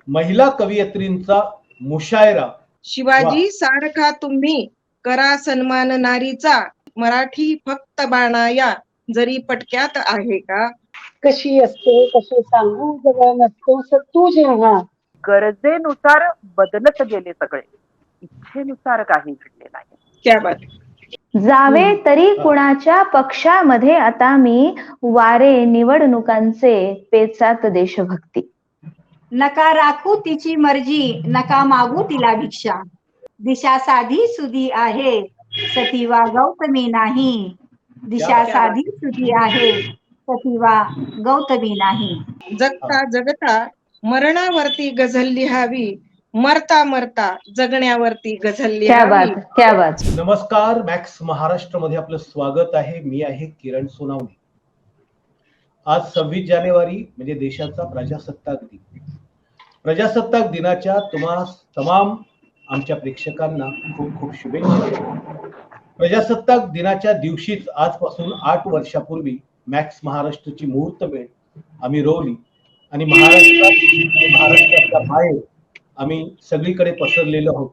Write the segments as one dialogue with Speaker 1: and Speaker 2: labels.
Speaker 1: महिला कवयित्रींचा मुशायरा
Speaker 2: शिवाजी सारखा तुम्ही करा सन्मान नारीचा, मराठी फक्त बाणाया जरी पटक्यात आहे का?
Speaker 3: कशी असते कशी सांगू जवळ नसतोस तू जेव्हा.
Speaker 4: गरजेनुसार बदलत गेले सगळे, इच्छेनुसार काही घडले नाही.
Speaker 2: क्या बात.
Speaker 5: जावे तरी कुणाच्या पक्षामध्ये आता मी, वारे निवडणुकांचे पेचात देशभक्ती.
Speaker 6: नका राखू तिची मर्जी, नका मागू तिला भिक्षा. दिशा साधी सुधी आहे, सतीवा गौतमी नाही. दिशा साधी सुधी आहे, सतीवा गौतमी नाही.
Speaker 2: जगता जगता मरणावरती गझल लिहावी, मरता मरता जगण्यावरती गझल
Speaker 5: क्या बात,
Speaker 2: लिहावी.
Speaker 5: क्या बात.
Speaker 1: नमस्कार, मॅक्स महाराष्ट्र मध्ये आपलं स्वागत आहे. मी आहे किरण सोनावणे. आज 26 जानेवारी म्हणजे देशाचा प्रजासत्ताक दिन. प्रजासत्ताक दिनाच्या तमाम आमच्या प्रेक्षकांना खूप खूप शुभेच्छा. प्रजासत्ताक दिनाच्या दिवशीच आजपासून 8 वर्षापूर्वी मॅक्स महाराष्ट्राची मुहूर्तमेढ आम्ही रोवली आणि महाराष्ट्राच्या बाहेर आम्ही सगळीकडे पसरलेलो आहोत.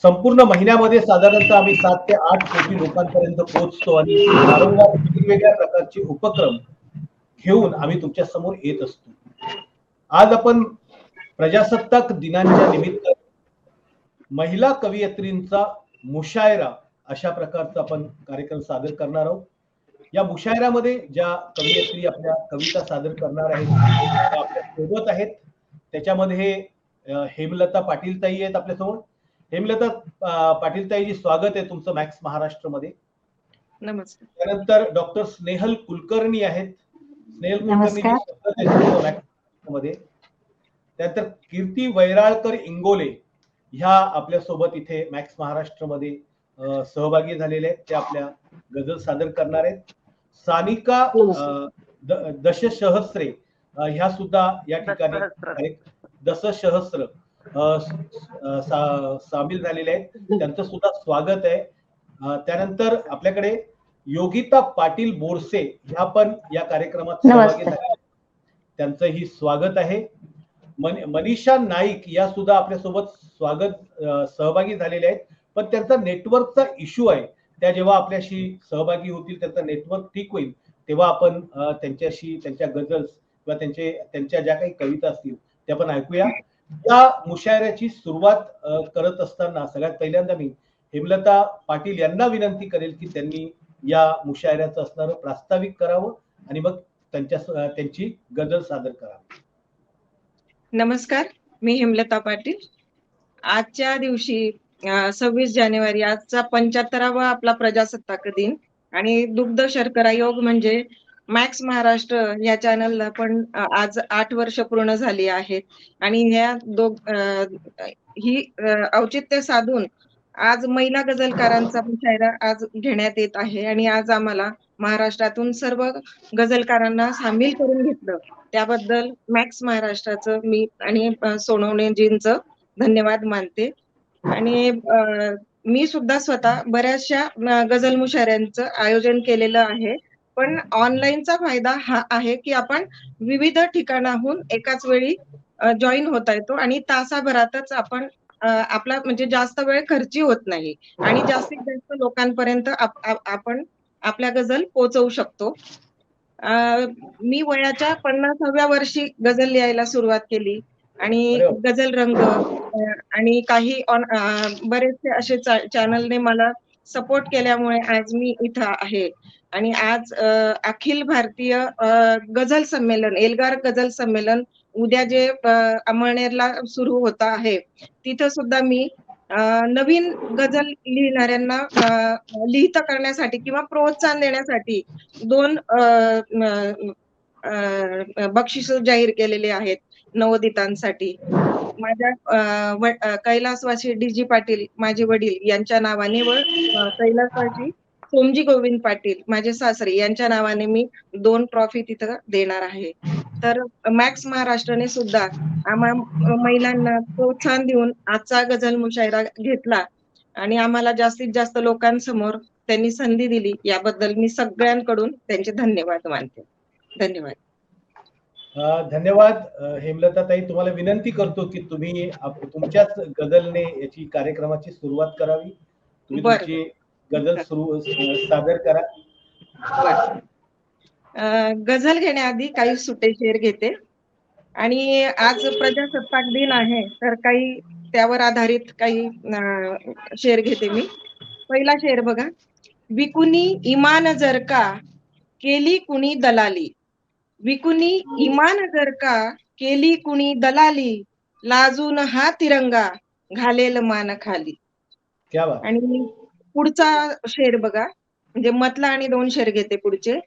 Speaker 1: संपूर्ण महिन्यामध्ये साधारणतः आम्ही 7 ते 8 कोटी लोकांपर्यंत पोहोचतो आणि वारंवार वेगवेगळ्या प्रकारचे उपक्रम घेऊन आम्ही तुमच्या समोर येत असतो. आज आपण प्रजासत्ताक दिनाच्या निमित्त महिला कवयित्रींचा मुशायरा अशा प्रकारचा आपण कार्यक्रम सादर करणार आहोत. या मुशायरामध्ये ज्या कवयित्री आपल्या कविता सादर करणार आहेत त्या आपल्या सोबत आहेत. त्याच्यामध्ये हेमलता पाटील ताई आहेत आपल्यासमोर. हेमलता पाटील ताईजी, स्वागत आहे तुमचं मॅक्स महाराष्ट्र मध्ये.
Speaker 2: नमस्कार.
Speaker 1: त्यानंतर डॉक्टर स्नेहल कुलकर्णी आहेत. स्नेहल कुलकर्णी मध्ये. त्यानंतर कीर्ती वैराळकर इंगोले ह्या आपल्या सोबत इथे मॅक्स महाराष्ट्र मध्ये सहभागी झालेले आहेत. ते आपल्या गझल सादर करणार आहेत. सानिका दशसहस्रे ह्या सुद्धा या ठिकाणी दशसहस्र सामील झालेले आहेत. त्यांचं सुद्धा स्वागत आहे. त्यानंतर आपल्याकडे योगिता पाटील बोरसे ह्या पण या कार्यक्रमात सहभागी झाले. त्यांचंही स्वागत आहे. मनीषा नाईक या सुद्धा आपल्यासोबत सहभागी झालेले आहेत. पण त्यांचा नेटवर्कचा इश्यू आहे. त्या जेव्हा आपल्याशी सहभागी होतील, त्यांचा नेटवर्क ठीक होईल तेव्हा आपण त्यांच्याशी त्यांच्या गझल्स किंवा त्यांच्या ज्या काही कविता असतील त्या पण ऐकूया. या मुशायऱ्याची सुरुवात करत असताना सगळ्यात पहिल्यांदा मी हेमलता पाटील यांना विनंती करेल की त्यांनी या मुशायऱ्याचं असणारं प्रास्ताविक करावं आणि मग त्यांची गझल सादर करावी.
Speaker 2: नमस्कार, मी हेमलता पाटील. आजच्या दिवशी 26 जानेवारी आजचा 75वा आपला प्रजासत्ताक दिन आणि दुग्ध शर्करा योग म्हणजे मॅक्स महाराष्ट्र या चॅनलला पण आज 8 वर्ष पूर्ण झाली आहेत आणि ही औचित्य साधून आज महिला गझलकारांचा मुशायरा आज घेण्यात येत आहे आणि आज आम्हाला महाराष्ट्रातून सर्व गझलकारांना सामील करून घेतलं. त्याबद्दल मॅक्स महाराष्ट्राचं मी आणि सोनवणेजींचं धन्यवाद मानते. आणि मी सुद्धा स्वतः बऱ्याचशा गझल मुशायऱ्यांचं आयोजन केलेलं आहे. पण ऑनलाईनचा फायदा हा आहे की आपण विविध ठिकाणाहून एकाच वेळी जॉईन होता येतो आणि तासाभरातच आपण आपला म्हणजे जास्त वेळ खर्ची होत नाही आणि जास्तीत जास्त लोकांपर्यंत आपण आपल्या गझल पोहोचवू शकतो. मी वयाच्या 50व्या वर्षी गझल लिहायला सुरुवात केली आणि गझल रंग आणि काही बरेचसे असे चॅनलने मला सपोर्ट केल्यामुळे आज मी इथं आहे. आणि आज अखिल भारतीय गझल संमेलन, एल्गार गझल संमेलन उद्या जे अमळनेरला सुरू होत आहे तिथं सुद्धा मी नवीन गझल लिहिणाऱ्यांना लिहित करण्यासाठी किंवा प्रोत्साहन देण्यासाठी 2 बक्षीस जाहीर केलेले आहेत नवोदितांसाठी. माझ्या कैलासवासी डीजी पाटील माझे वडील यांच्या नावाने व कैलासवासी सोमजी गोविंद पाटील माझे सासरे यांच्या नावाने मी 2 ट्रॉफी तिथं देणार आहे. तर मॅक्स महाराष्ट्राने सुद्धा आम्हा महिलांना प्रोत्साहन देऊन आजचा गझल मुशायरा घेतला आणि आम्हाला जास्तीत जास्त लोकांसमोर त्यांनी संधी दिली. याबद्दल मी सगळ्यांकडून त्यांचे धन्यवाद मानते. धन्यवाद.
Speaker 1: धन्यवाद हेमलताताई. तुम्हाला विनंती करतो की तुम्ही तुमच्याच गझलने याची कार्यक्रमाची सुरुवात करावी. तुम्ही
Speaker 2: बरं.
Speaker 1: तुमची गझल सादर करा.
Speaker 2: बरं. गझल घेण्याआधी काही सुटे शेर घेते आणि आज प्रजासत्ताक दिन आहे तर काही त्यावर आधारित काही शेर घेते मी. पहिला शेर बघा. विकुनी इमान जर का केली कुणी दलाली, विकुनी इमान जर का केली कुणी दलाली, लाजून हा तिरंगा घालेल मान खाली.
Speaker 1: क्या बात.
Speaker 2: आणि पुढचा शेर बघा, म्हणजे मतला आणि 2 शेर घेते पुढचे.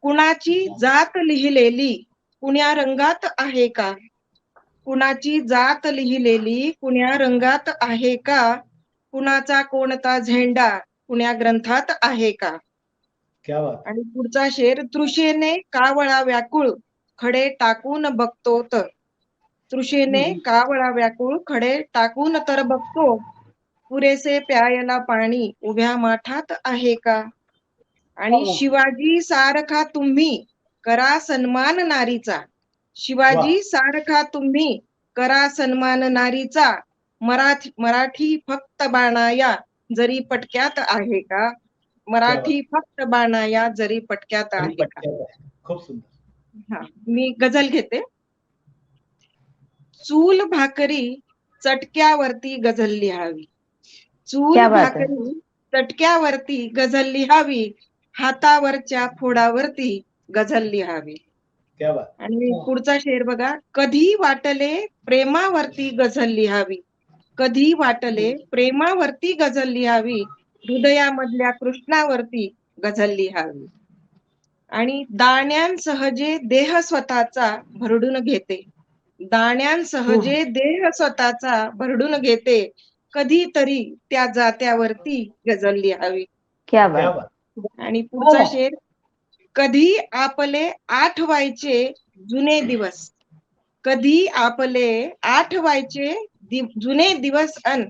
Speaker 2: कुणाची जात लिहिलेली कुण्या रंगात आहे का, कुणाची जात लिहिलेली कुण्या रंगात आहे का, कुणाचा कोणता झेंडा कुण्या ग्रंथात आहे का.
Speaker 1: क्या बात.
Speaker 2: आणि पुढचा शेर. तृषेने कावळा व्याकुळ खडे टाकून बघतो तर, तृषेने कावळा व्याकुळ खडे टाकून तर बघतो, पुरेसे प्यायला पाणी उभ्या माठात आहे का. आणि शिवाजी सारखा तुम्ही करा सन्मान नारीचा, शिवाजी सारखा तुम्ही करा सन्मान नारीचा, मराठी फक्त बाणाया जरी पटक्यात आहे का, मराठी फक्त बाणाया जरी पटक्यात आहे का.
Speaker 1: खूप सुंदर.
Speaker 2: हा, मी गझल घेते. चूल भाकरी चटक्यावरती गझल लिहावी, चूल
Speaker 5: क्या बात आहे.
Speaker 2: भाकरी चटक्यावरती गझल लिहावी, हातावरच्या फोडावरती गझल लिहावी.
Speaker 1: क्या बात.
Speaker 2: आणि पुढचा शेर बघा. कधी वाटले प्रेमावरती गझल लिहावी, कधी वाटले प्रेमावरती गझल लिहावी, हृदयामधल्या कृष्णावरती गझल लिहावी. आणि दाण्यांसह जे देह स्वतःचा भरडून घेते, दाण्यांसह जे देह स्वतःचा भरडून घेते, कधीतरी त्या जात्यावरती गझल लिहावी.
Speaker 5: क्या
Speaker 1: क्या
Speaker 5: बात.
Speaker 1: बात.
Speaker 2: आणि पुढचा शेर. कधी आपले आठवायचे जुने दिवस, कधी आपले आठवायचे जुने दिवस अन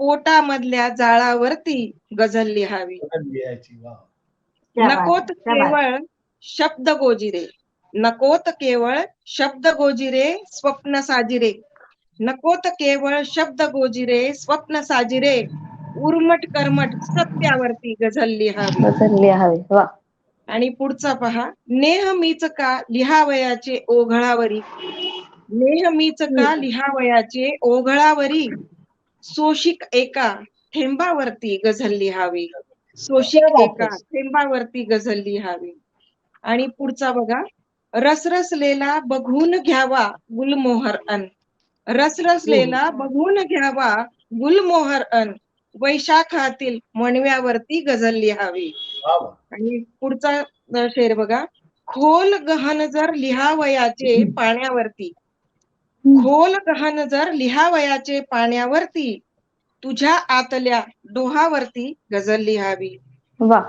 Speaker 2: पोटामधल्या जाळावरती गझल लिहावी.
Speaker 1: लिहायची. वा.
Speaker 2: नकोत केवळ शब्द गोजिरे, नकोत केवळ शब्द गोजिरे स्वप्न साजिरे, नकोत केवळ शब्द गोजिरे स्वप्न साजिरे, उर्मट कर्मट सत्यावरती गझल लिहावी.
Speaker 5: गझल लिहावी. वा.
Speaker 2: आणि पुढचा पहा. नेहमीच का लिहावयाचे ओघळावरी, नेहमीच का लिहावयाचे ओघळावरी, शोषिक एका थेंबावरती गझल लिहावी, शोषिक एका थेंबावरती गझल लिहावी. आणि पुढचा बघा. रसरसलेला बघून घ्यावा गुलमोहर अन, रसरसलेला बघून घ्यावा गुलमोहर अन, वैशाखातील मणव्यावरती गझल लिहावी. आणि पुढचा शेर बघा. खोल गहन जर लिहावयाचे पाण्यावरती, खोल गहन जर लिहावयाचे पाण्यावरती, तुझ्या आतल्या डोहावरती गझल लिहावी.
Speaker 5: वा.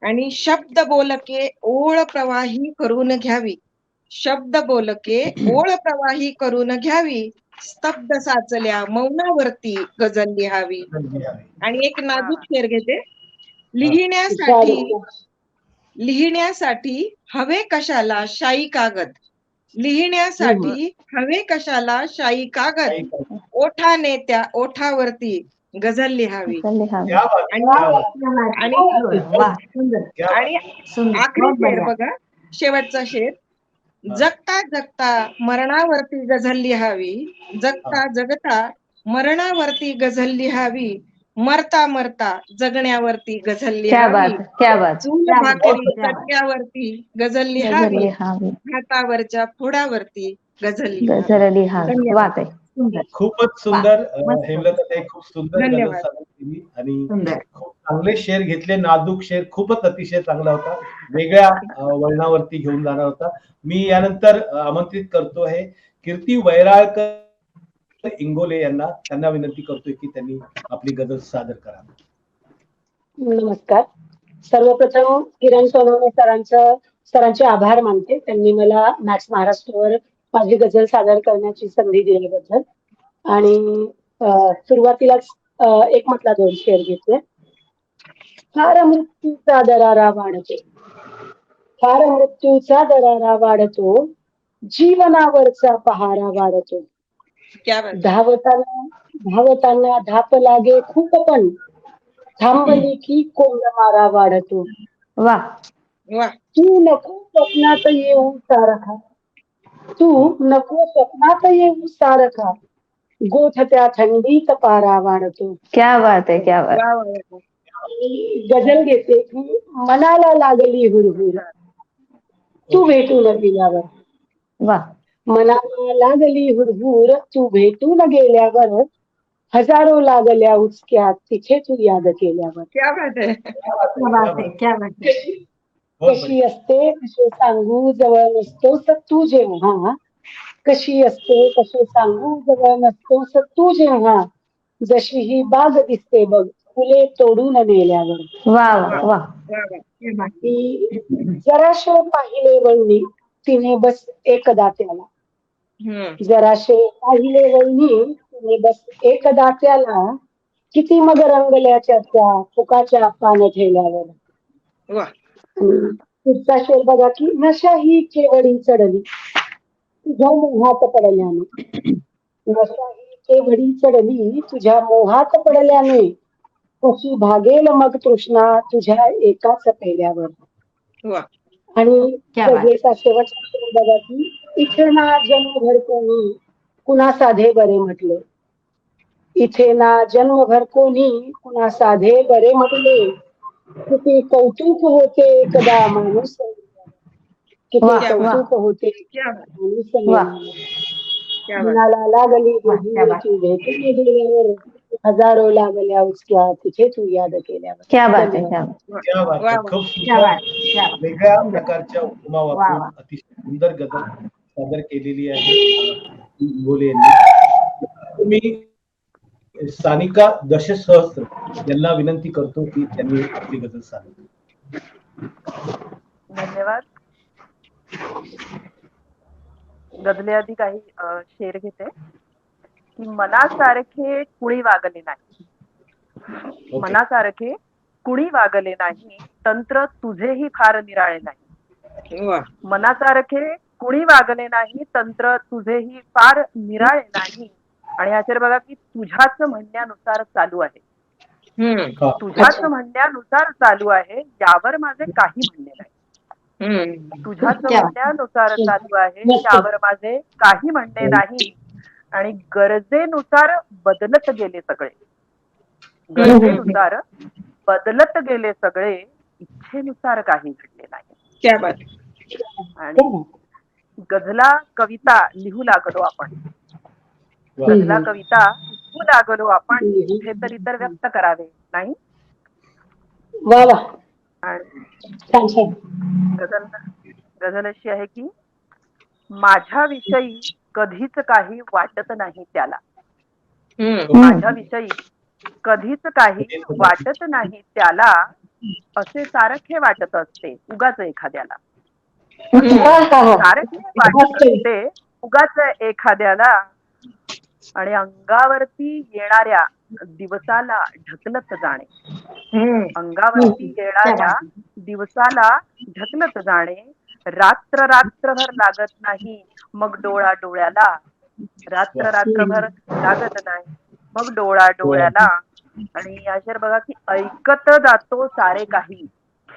Speaker 2: आणि शब्द बोलके ओळ प्रवाही करून घ्यावी, शब्द बोलके ओळ प्रवाही करून घ्यावी, स्तब्ध साचल्या मौनावरती गझल लिहावी. आणि एक नाजूक शेर घेते. लिहिण्यासाठी हवे कशाला शाई कागद, लिहिण्यासाठी हवे कशाला शाई कागद, ओठाने त्या ओठावरती गझल लिहावी. आणि आखरी शेर बघा, शेवटचा शेर. जगता जगता मरणावरती गझल लिहावी, जगता जगता मरणावरती गझल लिहावी, मरता मरता जगण्यावरती गझल लिहावी, चूल भाकरी चटक्यावरती गझल लिहावी, हातावरच्या फोडावरती गझल लिहावी.
Speaker 5: वात आहे.
Speaker 1: खूपच सुंदर हेमलताताई, खूप सुंदर गझल सादर केली आणि खूप चांगले शेर घेतले. नाजूक शेर खूपच अतिशय चांगला होता, वेगळ्या वळणावरती घेऊन जाणार होता. मी यानंतर आमंत्रित करतो आहे कीर्ती वैराळकर इंगोले यांना, त्यांना विनंती करतोय की त्यांनी आपली गझल सादर करावी.
Speaker 3: नमस्कार. सर्वप्रथम किरण सोनवणे सरांचे आभार मानते. त्यांनी मला मॅक्स महाराष्ट्रावर माझी गझल सादर करण्याची संधी दिल्याबद्दल. आणि सुरुवातीलाच एक म्हटला 2 शेर घेतले. फार मृत्यूचा दरारा वाढतो, फार मृत्यूचा दरारा वाढतो, जीवनावरचा पहारा वाढतो.
Speaker 2: क्या बात.
Speaker 3: धावताना धाप लागे खूप पण थांबली की कोंड मारा वाढतो.
Speaker 5: वा.
Speaker 2: वा.
Speaker 3: तू नको स्वप्नात येऊ सारखा, तू नको स्वप्नात येऊ सारखा, गोठत्या थंडीत पारा वाढतो.
Speaker 5: क्या बात आहे, क्या बात.
Speaker 2: वा वा वा.
Speaker 3: गझल घेते की मनाला लागली हुरहुर, तू भेटून गेल्यावर.
Speaker 5: वा.
Speaker 3: मनाला लागली हुरहुर, तू भेटून गेल्यावर. हजारो लागल्या उचक्या तिथे तू याद केल्यावर.
Speaker 2: क्या बात आहे.
Speaker 6: क्या बात आहे, क्या बात आहे.
Speaker 3: कशी असते कसे सांगू जवळ नसतोस तू जेव्हा, कशी असते कसे सांगू जवळ नसतोस तू जेव्हा, जशी ही बाग दिसते बघ फुले तोडून नेल्यावर.
Speaker 5: वा वा वा.
Speaker 2: वा वा.
Speaker 6: क्या बात.
Speaker 3: ती जराशे पाहिले वळणी तिने बस एकदा त्याला, जराशे पाहिले वळणी तिने बस एकदा त्याला, किती मग रंगल्याच्या त्या फुकाच्या पान ठेल्यावर.
Speaker 2: वा.
Speaker 3: पुढचा शेर बघा की नशा ही केवडी चढली तुझ्या मोहात पडल्याने, नशा ही केवडी चढली तुझ्या मोहात पडल्याने, कशी भागेल मग तृष्णा तुझ्या एकाच पेल्यावर.
Speaker 2: वा.
Speaker 3: आणि
Speaker 6: क्या बात.
Speaker 3: गझलेचा शेवटचा शेर बघा की इथे ना जन्मभर कोणी कुणा साधे बरे म्हटले, इथे ना जन्मभर कोणी कुणा साधे बरे म्हटले, किती कौतुक होते एकदा माणूस, किती
Speaker 5: वा,
Speaker 3: कौतुक होते
Speaker 2: क्या बात.
Speaker 3: माणूस
Speaker 5: वा.
Speaker 2: क्या बात.
Speaker 3: मनाला लागली
Speaker 6: वा, क्या बात.
Speaker 3: तू भेटून गेल्यावर, हजारो लागल्या उचक्या तिथे तू याद केल्यावर.
Speaker 5: क्या बात आहे, क्या बात.
Speaker 1: क्या बात
Speaker 2: वा
Speaker 1: आहे.
Speaker 2: वा.
Speaker 1: खूप
Speaker 6: क्या बात,
Speaker 1: सुंदर
Speaker 6: क्या बात.
Speaker 1: वेगळ्या
Speaker 6: सुंदर.
Speaker 1: प्रकारच्या उपमा
Speaker 6: वा
Speaker 1: वापरून
Speaker 6: वा.
Speaker 1: अतिशय सुंदर गझल सादर केलेली आहे बोले यांनी. मी सानिका दशसहस्र यांना विनंती करतो की त्यांनी आपली गझल सादर.
Speaker 4: धन्यवाद. गझलेआधी काही शेर घेते की मनासारखे कुणी वागले नाही,
Speaker 1: ओके.
Speaker 4: मनासारखे कुणी वागले नाही, तंत्र तुझेही फार निराळे नाही.
Speaker 2: वा.
Speaker 4: मनासारखे कुणी वागले नाही, तंत्र तुझेही फार निराळे नाही. आणि अखेर बघा की तुझ्याच म्हणण्यानुसार चालू आहे,
Speaker 1: हा.
Speaker 4: तुझ्याच म्हणण्यानुसार चालू आहे, यावर माझे काही म्हणणे नाही. तुझ्याच
Speaker 6: क्या बात.
Speaker 4: म्हणण्यानुसार चालू आहे, यावर माझे काही म्हणणे नाही. आणि गरजेनुसार बदलत गेले सगळे, गरजेनुसार बदलत गेले सगळे, इच्छेनुसार काही घडले नाही.
Speaker 2: क्या बात.
Speaker 4: आणि गझला कविता लिहू लागलो आपण,
Speaker 1: वा.
Speaker 4: गझला कविता लिहू लागलो आपण, कुठेतरी तर व्यक्त करावे नाही.
Speaker 3: वा वा.
Speaker 4: आणि
Speaker 3: छान छान.
Speaker 4: गझल अशी आहे की माझ्याविषयी कधीच काही वाटत नाही त्याला, माझ्याविषयी कधीच काही वाटत नाही त्याला, असे सारखे वाटत असते उगाच एखाद्याला, सारखे वाटत असते उगाच एखाद्याला. आणि अंगावरती येणाऱ्या दिवसाला ढकलत जाणे, अंगावरती येणाऱ्या दिवसाला ढकलत जाणे, रात्र रात्रभर लागत नाही मग डोळा डोळ्याला, रात्र रात्रभर लागत नाही मग डोळा डोळ्याला. आणि अशा बघा की ऐकत जातो सारे काही,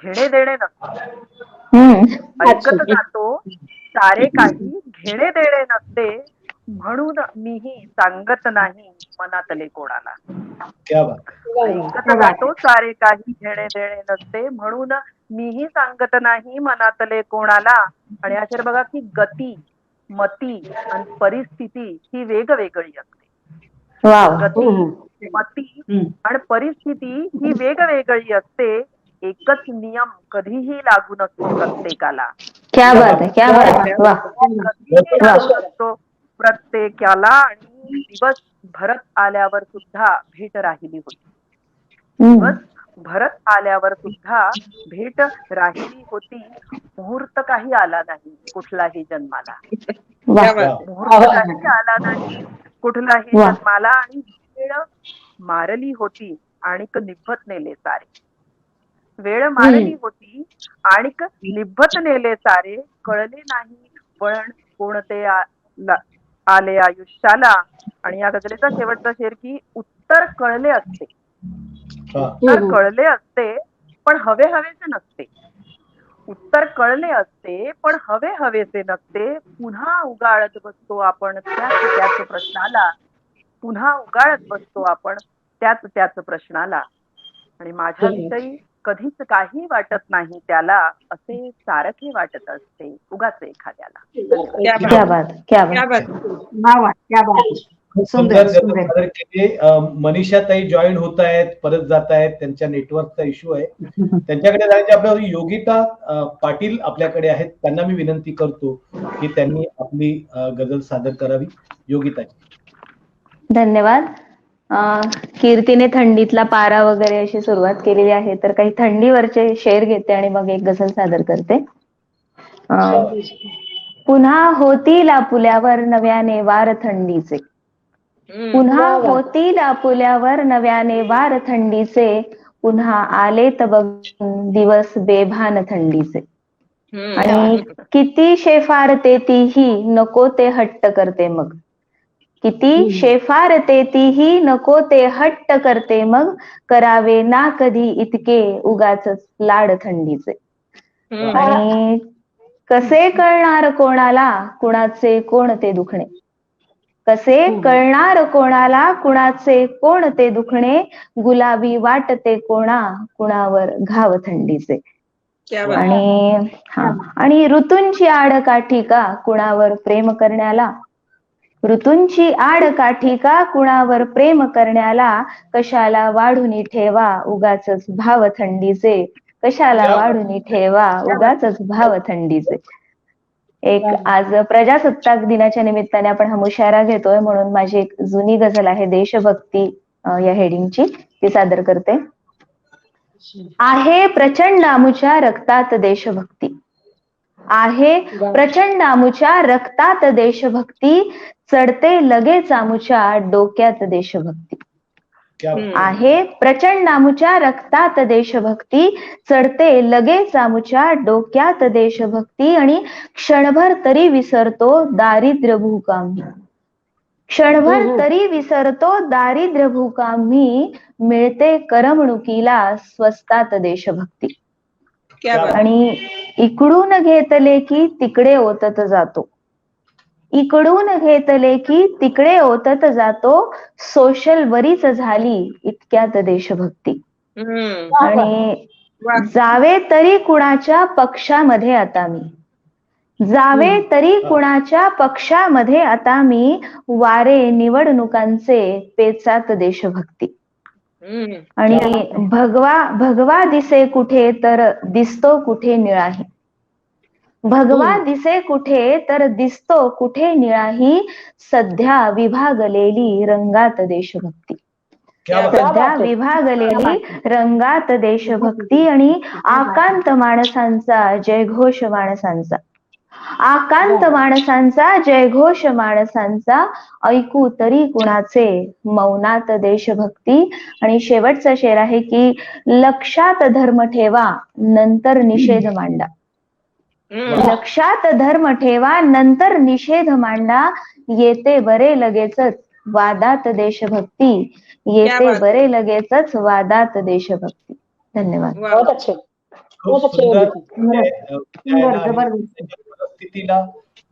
Speaker 4: घेणे देणे नसते, ऐकत जातो सारे काही, घेणे देणे नसते, म्हणून मीही सांगत नाही मनातले कोणाला.
Speaker 1: क्या बात.
Speaker 4: ऐकत जातो सारे काही, घेणे देणे नसते, म्हणून मीही सांगत नाही मनातले कोणाला. आणि अशा बघा की गती, मती आणि परिस्थिती ही वेगवेगळी असते. गती, मती आणि परिस्थिती ही वेगवेगळी असते, एकच नियम कधीही लागू नसतो प्रत्येकाला.
Speaker 5: क्या बात आहे, क्या बात आहे. वा.
Speaker 4: कधीही लागू नसतो प्रत्येकाला. आणि दिवस भरत आल्यावर सुद्धा भेट राहिली होती, दिवस भरत आल्यावर सुद्धा भेट राहिली होती, मुहूर्त काही आला नाही कुठलाही जन्माला, मुहूर्त काही आला नाही कुठलाही जन्माला. आणि वेळ मारली होती आणिक निभत नेले सारे, वेळ मारली होती आणिक निभत नेले सारे, कळले नाही वळण कोणते आले आयुष्याला. आणि या गझलेचा शेवटचा शेर की उत्तर कळले असते, उत्तर कळले असते पण हवे हवेचे नसते. उत्तर कळले असते पण हवे हवेचे नसते. पुन्हा उगाळत बसतो आपण त्याच प्रश्नाला. पुन्हा उगाळत बसतो आपण त्याच प्रश्नाला. आणि माझ्याविषयी कधीच काही वाटत नाही त्याला, असे सारखे वाटत असते उगाच एखाद्याला.
Speaker 5: क्या बात, क्या बात.
Speaker 6: वा क्या बात.
Speaker 1: खूप
Speaker 6: सुंदर
Speaker 1: सुंदर
Speaker 6: सुंदर.
Speaker 1: सादर केले. मनीषाताई जॉईन होत आहेत, परत जात आहेत, त्यांच्या नेटवर्कचा इश्यू आहे. त्यांच्याकडे जायचे. आपल्यावर योगिता पाटील आपल्याकडे आहेत, त्यांना मी विनंती करतो की त्यांनी आपली गझल सादर करावी. योगिताजी.
Speaker 5: धन्यवाद. कीर्तीने थंडीतला पारा वगैरे अशी सुरुवात केलेली आहे, तर काही थंडीवरचे शेर घेते आणि मग एक गझल सादर करते. पुन्हा होतील आपुल्यावर नव्याने वार थंडीचे. पुन्हा होतील आपुल्यावर नव्याने वार थंडीचे. पुन्हा आलेत बघ दिवस बेभान थंडीचे. आणि किती शेफारते तीही नको ते हट्ट करते मग. किती शेफारते तीही नको ते हट्ट करते मग. करावे ना कधी इतके उगाचच लाड थंडीचे. आणि कसे कळणार कोणाला कुणाचे कोणते दुखणे. कसे कळणार कोणाला कुणाचे कोणते दुखणे. गुलाबी वाटते कुणावर घाव थंडीचे. आणि ऋतूंची आडकाठी का कुणावर प्रेम करण्याला. ऋतूंची आडकाठी का कुणावर प्रेम करण्याला. कशाला वाढून ठेवा उगाचच भाव थंडीचे. कशाला वाढून ठेवा उगाचच भाव थंडीचे. एक आज प्रजासत्ताक दिनाच्या निमित्ताने आपण हा मुशायरा घेतोय, म्हणून माझी एक जुनी गझल आहे देशभक्ती या हेडिंगची, ती सादर करते. आहे प्रचंड आमुच्या रक्तात देशभक्ती. आहे प्रचंड आमुच्या रक्तात देशभक्ती. चढते लगेच आमुच्या डोक्यात देशभक्ती. आहे प्रचंड आमुच्या रक्तात देशभक्ती. चढते लगेच आमुच्या डोक्यात देशभक्ती. आणि क्षणभर तरी विसरतो दारिद्र्य भूकामी. क्षणभर तरी विसरतो दारिद्र्य भूकामी. मिळते करमणुकीला स्वस्तात देशभक्ती. आणि इकडून घेतले की तिकडे ओतत जातो. इकडून घेतले की तिकडे ओतत जातो. सोशल बरीच झाली इतक्यात देशभक्ती. आणि जावे तरी कुणाच्या पक्षामध्ये आता मी. जावे तरी कुणाच्या पक्षामध्ये आता मी. वारे निवडणुकांचे पेचात देशभक्ती. आणि भगवा दिसे कुठे तर दिसतो कुठे निळाही. भगवा दिसे कुठे तर दिसतो कुठे निळाही. सध्या विभागलेली रंगात देशभक्ती. सध्या विभागलेली रंगात देशभक्ती. आणि आकांत माणसांचा जयघोष माणसांचा. आकांत माणसांचा जयघोष माणसांचा. ऐकू तरी कुणाचे मौनात देशभक्ती. आणि शेवटचा शेर आहे की लक्षात धर्म ठेवा नंतर निषेध मांडा. लक्षात धर्म ठेवा नंतर निषेध मांडा. येते बरे लगेचच वादात देशभक्ती. येते बरे लगेचच वादात देशभक्ती. धन्यवाद.
Speaker 1: खूप सुंदर परिस्थितीला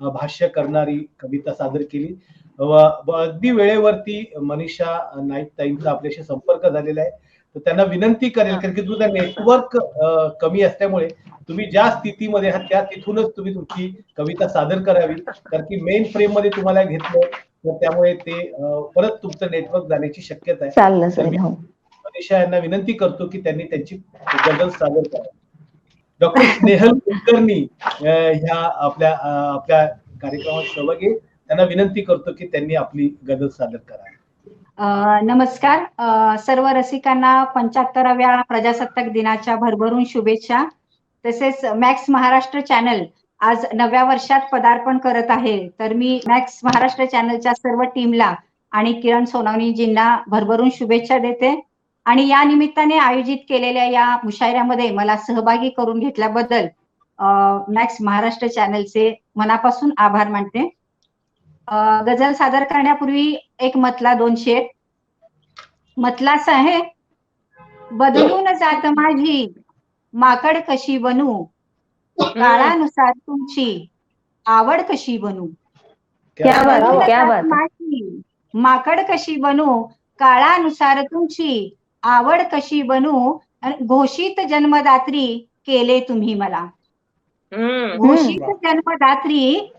Speaker 1: भाष्य करणारी कविता सादर केली. अगदी वेळेवरती मनीषा नाईक ताईंचा आपल्याशी संपर्क झालेला आहे, तर त्यांना विनंती करेल, कारण की तुमचं नेटवर्क कमी असल्यामुळे तुम्ही ज्या स्थितीमध्ये आहात त्या तिथूनच तुम्ही तुमची कविता सादर करावी, कारण की मेन फ्रेम मध्ये तुम्हाला घेतलं तर त्यामुळे ते परत तुमचं नेटवर्क जाण्याची शक्यता आहे. मनीषा यांना विनंती करतो की त्यांनी त्यांची गझल सादर करावी. डॉक्टर स्नेहल कुलकर्णी ह्या आपल्या कार्यक्रमात सहभागी, त्यांना विनंती करतो की त्यांनी आपली गझल सादर करावी.
Speaker 6: नमस्कार सर्व रसिकांना 75व्या प्रजासत्ताक दिनाच्या भरभरून शुभेच्छा. तसेच मॅक्स महाराष्ट्र चॅनल आज 9व्या वर्षात पदार्पण करत आहे, तर मी मॅक्स महाराष्ट्र चॅनलच्या सर्व टीमला आणि किरण सोनावणीजींना भरभरून शुभेच्छा देते. आणि या निमित्ताने आयोजित केलेल्या या मुशायऱ्यामध्ये मला सहभागी करून घेतल्याबद्दल मॅक्स महाराष्ट्र चॅनलचे मनापासून आभार मानते. गझल सादर करण्यापूर्वी एक मतला 2 शेर. मतला असा आहे, बदलून जात माझी माकड कशी बनू, काळानुसार तुमची आवड कशी बनू.
Speaker 5: क्या बात
Speaker 6: बदलून
Speaker 5: है, क्या
Speaker 6: जात
Speaker 5: बात है.
Speaker 6: माझी माकड कशी बनू, काळानुसार तुमची आवड कशी बनू. आणि घोषित जन्मदात्री केले तुम्ही मला. घोषित जन्मदात्री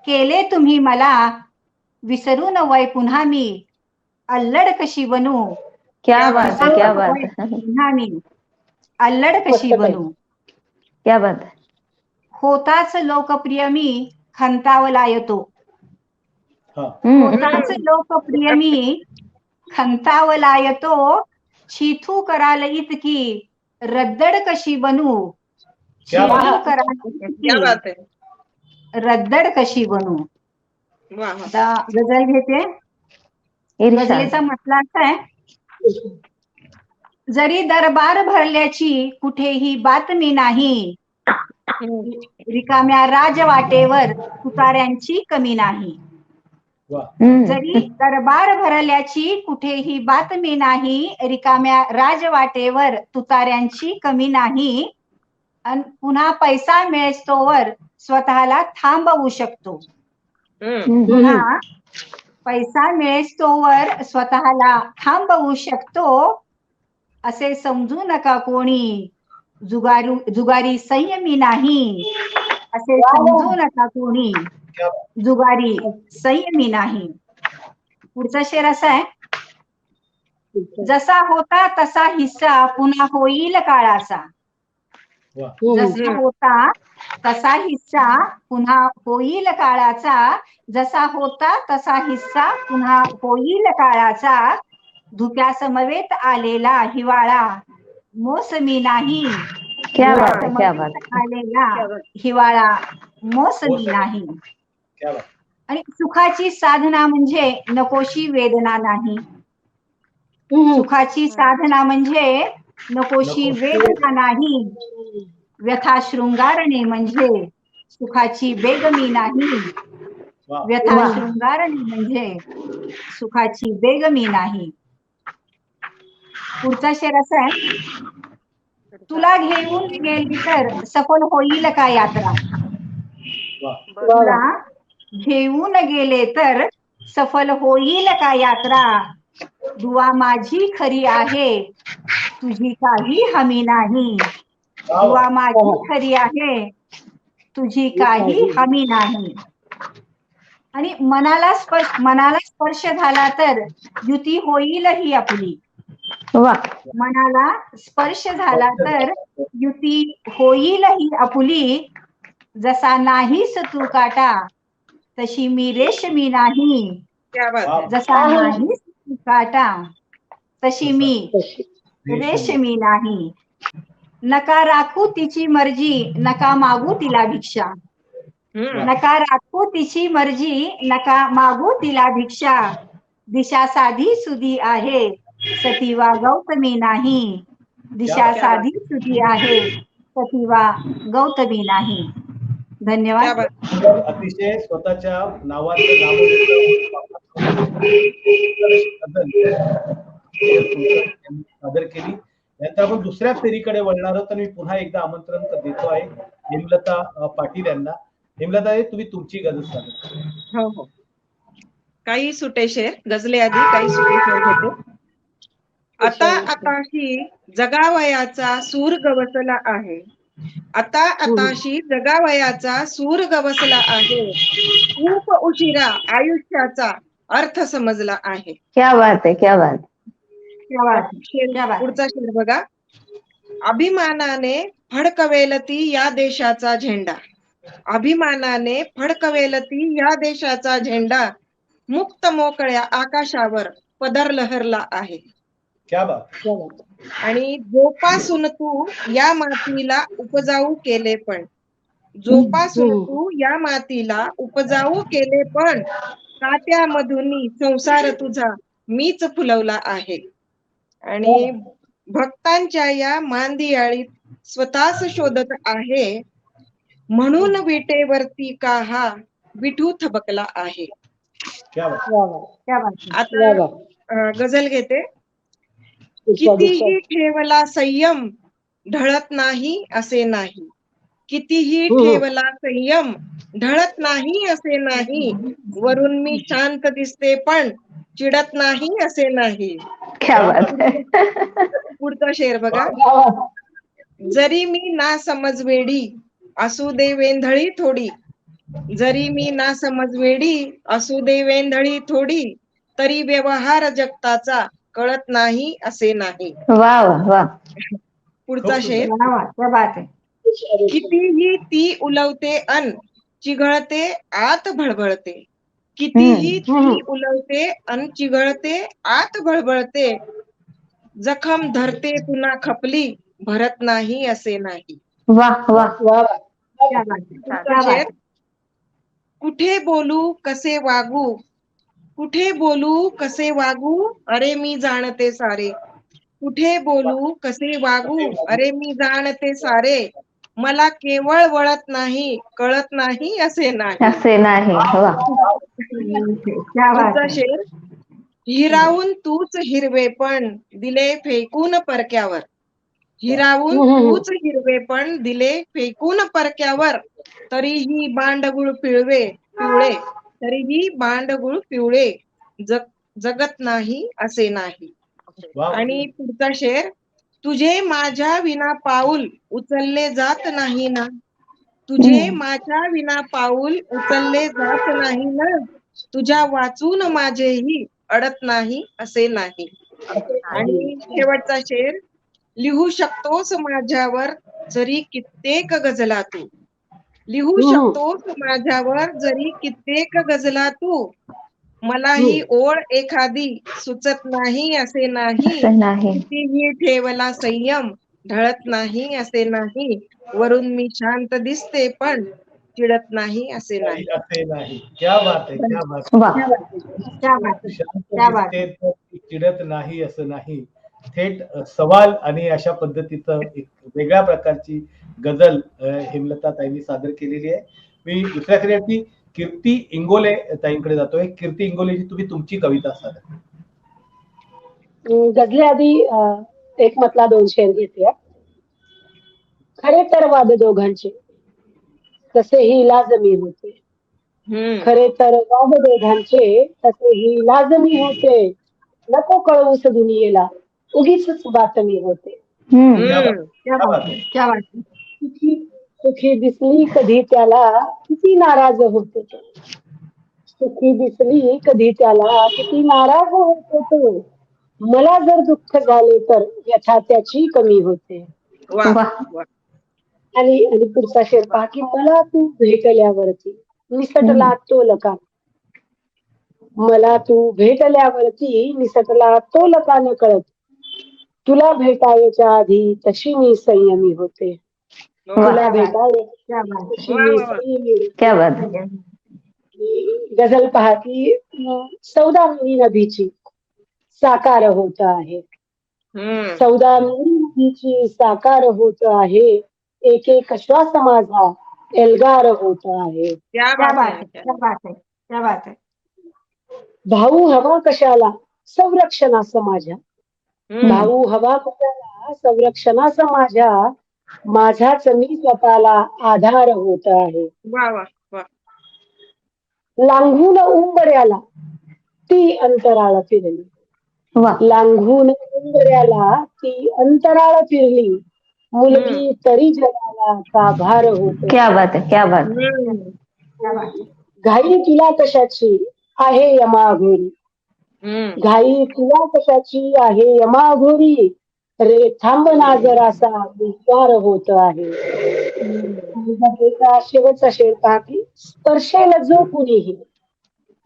Speaker 6: केले तुम्ही मला, विसरून वय पुन्हा मी अल्लड कशी बनू.
Speaker 5: क्या बात है, क्या बात है.
Speaker 6: पुन्हा मी अल्लड कशी बनू.
Speaker 5: क्या बात है.
Speaker 6: होताच लोकप्रिय मी खंतावला येतो. होताच लोकप्रिय मी खंतावला येतो. छिथू कराल इतकी रद्दड कशी बनू. छिथू कराल रद्दड कशी बनू. आता गझल घेते.
Speaker 5: इरशाद.
Speaker 6: गझलेचा म्हटला असा आहे, जरी दरबार भरल्याची कुठेही बातमी नाही, रिकाम्या राजवाटेवर तुतार्यांची कमी नाही. जरी दरबार भरल्याची कुठेही बातमी नाही, रिकाम्या राजवाटेवर तुतार्यांची कमी नाही. आणि पुन्हा पैसा मिळेस्तोवर स्वतःला थांबवू शकतो. पुन्हा पैसा मिळेस्तोवर स्वतःला थांबवू शकतो. असे समजू नका कोणी जुगारी संयमी नाही. असे समजू नका कोणी जुगारी संयमी नाही. पुढचा शेर असा आहे, जसा होता तसा हिस्सा पुन्हा होईल काळाचा. जसा होता तसा हिस्सा पुन्हा होईल काळाचा. जसा होता तसा हिस्सा पुन्हा होईल काळाचा. धुक्या समवेत आलेला हिवाळा मोसमी नाही.
Speaker 5: क्या बात है, क्या बात है.
Speaker 6: आलेला हिवाळा मोसमी नाही. आणि सुखाची साधना म्हणजे नकोशी वेदना नाही. सुखाची साधना म्हणजे नकोशी वेदना नाही. व्यथा शृंगारणे म्हणजे सुखाची बेगमी नाही. व्यथा शृंगारणे म्हणजे सुखाची बेगमी नाही. पुढचा शेर असा आहे, तुला घेऊन गेली तर सफल होईल का यात्रा. तुला घेऊन गेले तर सफल होईल का यात्रा. दुआ माझी खरी आहे तुझी काही हमी नाही. दुआ माझी खरी आहे तुझी काही हमी नाही. आणि मनाला स्पर्श झाला तर युती होईल ही आपली. मनाला स्पर्श झाला तर युती होईल ही आपुली. जसा नाहीस तू काटा तशी मी रेशमी नाही. जसा नाहीस तू काटा तशी मी रेशमी नाही. नका राखू तिची मर्जी नका मागू तिला भिक्षा. नका राखू तिची मर्जी नका मागू तिला भिक्षा. दिशा साधी सुधी आहे सतीवा गौतमी नाही. दिशा साधी सुधी आहे सतीवा गौतमी नाही. धन्यवाद.
Speaker 1: अतिशय स्वतःच्या नावाचं सादर केली. नंतर आपण दुसऱ्या फेरीकडे वळणार आहोत. मी पुन्हा एकदा आमंत्रण देतो आहे हेमलता पाटील यांना. हेमलता, तुम्ही तुमची गझल सादर.
Speaker 2: हो. काही सुटे शेर गझले आधी काही सुटे शेर घेते. आताशी जगावयाचा सूर गवसला आहे. आताशी जगावयाचा सूर गवसला आहे. खूप उशिरा आयुष्याचा अर्थ समजला आहे.
Speaker 5: क्या बात है, क्या बात.
Speaker 2: पुढचा शेर बघा. अभिमानाने फडकवेल ती या देशाचा झेंडा. अभिमानाने फडकवेल ती या देशाचा झेंडा. मुक्त मोकळ्या आकाशावर पदर लहरला आहे.
Speaker 1: क्या बात.
Speaker 2: आणि जोपासून तू या मातीला उपजाऊ केले पण. जोपासून तू या मातीला उपजाऊ केले पण. काट्यामधून संसार तुझा मीच फुलवला आहे. आणि भक्तांच्या या मांदियाळीत स्वतःच शोधत आहे. म्हणून विटेवरती का हा विठू थबकला आहे.
Speaker 1: क्या बात.
Speaker 3: वा वा.
Speaker 6: क्या बात आहे.
Speaker 2: आता
Speaker 3: वा वा.
Speaker 2: गझल घेते.
Speaker 3: दुसरा
Speaker 2: कितीही ठेवला संयम ढळत नाही असे नाही. कितीही
Speaker 3: हम्म.
Speaker 2: ठेवला संयम ढळत नाही असे नाही. वरून मी शांत दिसते पण चिडत नाही असे नाही.
Speaker 5: क्या बात है.
Speaker 2: पुढचा शेर बघा.
Speaker 3: वा वा.
Speaker 2: जरी मी ना समजवेडी असू दे वेंधळी थोडी. जरी मी ना समजवेडी असू दे वेंधळी थोडी. तरी व्यवहार जगताचा कळत नाही असे नाही.
Speaker 5: वा वा वा.
Speaker 2: पुढचा शेर.
Speaker 6: वा वा. क्या बात आहे.
Speaker 2: कितीही ती उलवते अन चिघळते आत भळभळते. कितीही ती उलवते अन चिघळते आत भळभळते. जखम धरते पुन्हा खपली भरत नाही असे नाही.
Speaker 5: वा वा.
Speaker 3: वा वा.
Speaker 6: क्या बात आहे. क्या
Speaker 2: पुढचा
Speaker 6: बात
Speaker 2: शेर.
Speaker 6: आहे.
Speaker 2: कुठे बोलू कसे वागू कुठे बोलू कसे वागू अरे मी जाणते सारे. कुठे बोलू कसे वागू अरे मी जाणते सारे. मला केवळ वळत नाही कळत नाही असे नाही.
Speaker 5: असे नाही. वा.
Speaker 6: क्या बात
Speaker 2: पुढचा
Speaker 6: आहे.
Speaker 2: शेर. हिरावून तूच हिरवेपण दिले फेकून परक्यावर. हिरावून तूच हिरवेपण दिले फेकून परक्यावर. तरीही बांडगुळ पिवळे तरीही बांडगुळ पिवळे. जगत नाही असे नाही.
Speaker 1: वा.
Speaker 2: आणि पुढचा शेर. तुझे माझ्या विना पाऊल उचलले जात नाही ना. तुझे माझ्या विना पाऊल उचलले जात नाही ना. तुझ्या वाचून माझेही अडत नाही असे नाही. आणि शेवटचा शेर. लिहू शकतोस माझ्यावर जरी कित्येक गझला तू. लिहू शकतोस माझ्यावर जरी कित्येक गझला तू. मला ही ओळ एखादी सुचत नाही असे नाही.
Speaker 5: असे नाही.
Speaker 2: कितीही ठेवला संयम ढळत नाही असे नाही. वरून मी शांत दिसते पण चिडत नाही असे नाही.
Speaker 1: असे नाही. क्या बात आहे. क्या बात.
Speaker 5: वा.
Speaker 6: क्या बात आहे.
Speaker 1: शांत
Speaker 6: क्या बात
Speaker 1: दिसते तर चिडत नाही असं नाही. थेट सवाल आणि अशा पद्धतीचं एक वेगळ्या प्रकारची गझल हेमलता ताईंनी सादर केलेली आहे. मी दुसऱ्याकडे ती कीर्ती इंगोले ताईंकडे जातोय. कीर्ती इंगोलेची तुम्ही तुमची कविता सादर.
Speaker 3: गझले आधी एक मतला 2 शेर घेतल्या. खरे तर वाद दोघांचे तसेही लाजमी होते. खरे तर वाद दोघांचे तसेही लाजमी होते. नको कळवूस दुनियेला उगीच बातमी होते.
Speaker 6: क्या बात आहे. क्या बात आहे.
Speaker 3: सुखी दिसली कधी त्याला किती नाराज होते तो. सुखी दिसली कधी त्याला किती नाराज होते तो. मला जर दुःख झाले तर व्यथा त्याची कमी होते.
Speaker 5: वा.
Speaker 3: आणि पुढचा शेर पहा की मला तू भेटल्यावरती निसटला तो लका. मला तू भेटल्यावरती निसटला तो लका न कळत. तुला भेटायच्या आधी तशी मी संयमी होते. तुला भेटायच्या तशी मी संयमी होते.
Speaker 5: क्या बात है.
Speaker 3: गझल पहा की सौदामिनी नदीची साकार होत आहे. सौदामिनी नदीची साकार होत आहे. एक एक श्वास माझा एल्गार होत आहे.
Speaker 6: क्या बात आहे. क्या बात आहे. क्या बात आहे.
Speaker 3: भाऊ हवा कशाला संरक्षणास माझ्या. भाऊ हवा कशाला संरक्षणास माझ्या. माझाच मी स्वतःला आधार होत आहे. लांघून उंबऱ्याला ती अंतराळ फिरली. लांघून उंबऱ्याला ती अंतराळ फिरली. मुलगी तरी जगाला काभार होत.
Speaker 5: क्या बात है. क्या बात.
Speaker 3: घाई तुला कशाची आहे यमाघोरी. घाई तुला कशाची आहे यमाघोरी. रे थांब ना जरासा विचार होत आहे. शेवटचा शेर पहा की स्पर्शेल जो कुणीही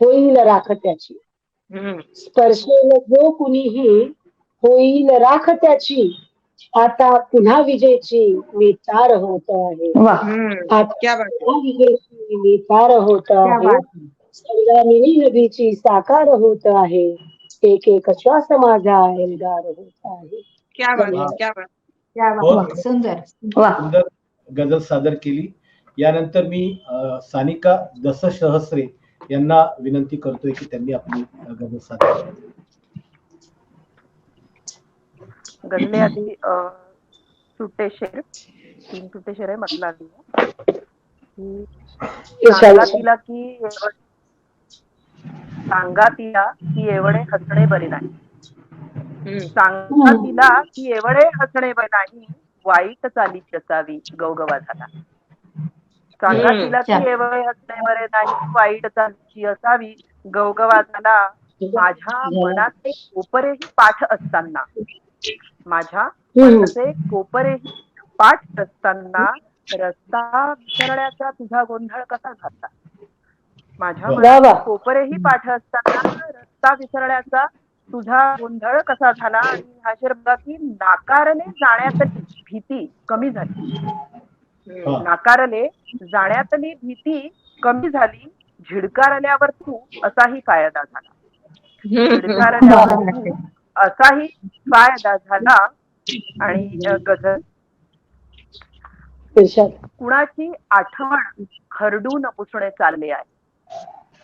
Speaker 3: होईल राख त्याची. स्पर्शेल जो कुणीही होईल राख त्याची. आता पुन्हा विजेची मी तार होत आहे. आता पुन्हा विजेची मी तार होत आहे. सौदामिनी नदीची साकार होत आहे. एक एक श्वास माझा एल्गार होत आहे.
Speaker 6: क्या बात. क्या बात. सुंदर.
Speaker 1: सुंदर गझल सादर केली. यानंतर मी सानिका दससहस्रे यांना विनंती करतोय की त्यांनी आपली गजल सादर करावी.
Speaker 4: गजले आधी सुट्टे शेर, 3 सुट्टे शेर आहे म्हटला की सांगा तिला की एवढे हसणे बरे नाही. सांगा तिला की एवढे हसणे बरे नाही, वाईट चालीची असावी गवगवा झाला. सांगा तिला की एवढे हसणे बरे नाही, वाईट चालीची असावी गवगवा झाला. माझ्या मनाचे कोपरेही पाठ असताना, माझ्या मनाचे कोपरेही पाठ असताना रस्ता विसरण्याचा तुझा गोंधळ कसा झाला. माझ्या मनाचे कोपरेही पाठ असताना रस्ता विसरण्याचा तुझा गोंधळ कसा झाला. आणि हा शेर बघा की नाकारले जाण्यातली भीती कमी झाली. नाकारले जाण्यातली भीती कमी झाली, झिडकारल्यावर तू असाही फायदा झाला. झिडकारल्यावर तू असाही फायदा झाला. आणि गझल, कुणाची आठवण खरडून पुसणे चालले आहे.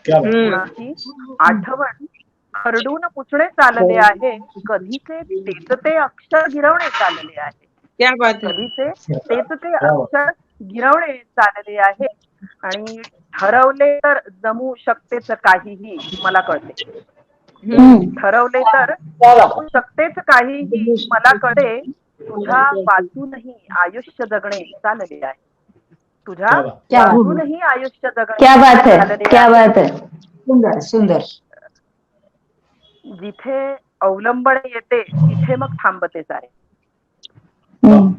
Speaker 4: कुणाची आठवण खरडून पुसणे चालले आहे, कधीचे तेच ते अक्षर गिरवणे चालले आहे. कधीचे तेच ते अक्षर गिरवणे चालले आहे. आणि ठरवले तर जमू शकतेच काहीही मला कळते. ठरवले तर जमू शकतेच काहीही मला कळते. तुझ्या वाचूनही आयुष्य जगणे चालले आहे. तुझ्या वाचूनही आयुष्य जगणे चालले आहे.
Speaker 6: सुंदर सुंदर.
Speaker 4: जिथे अवलंबन येते तिथे मग थांबते सारे.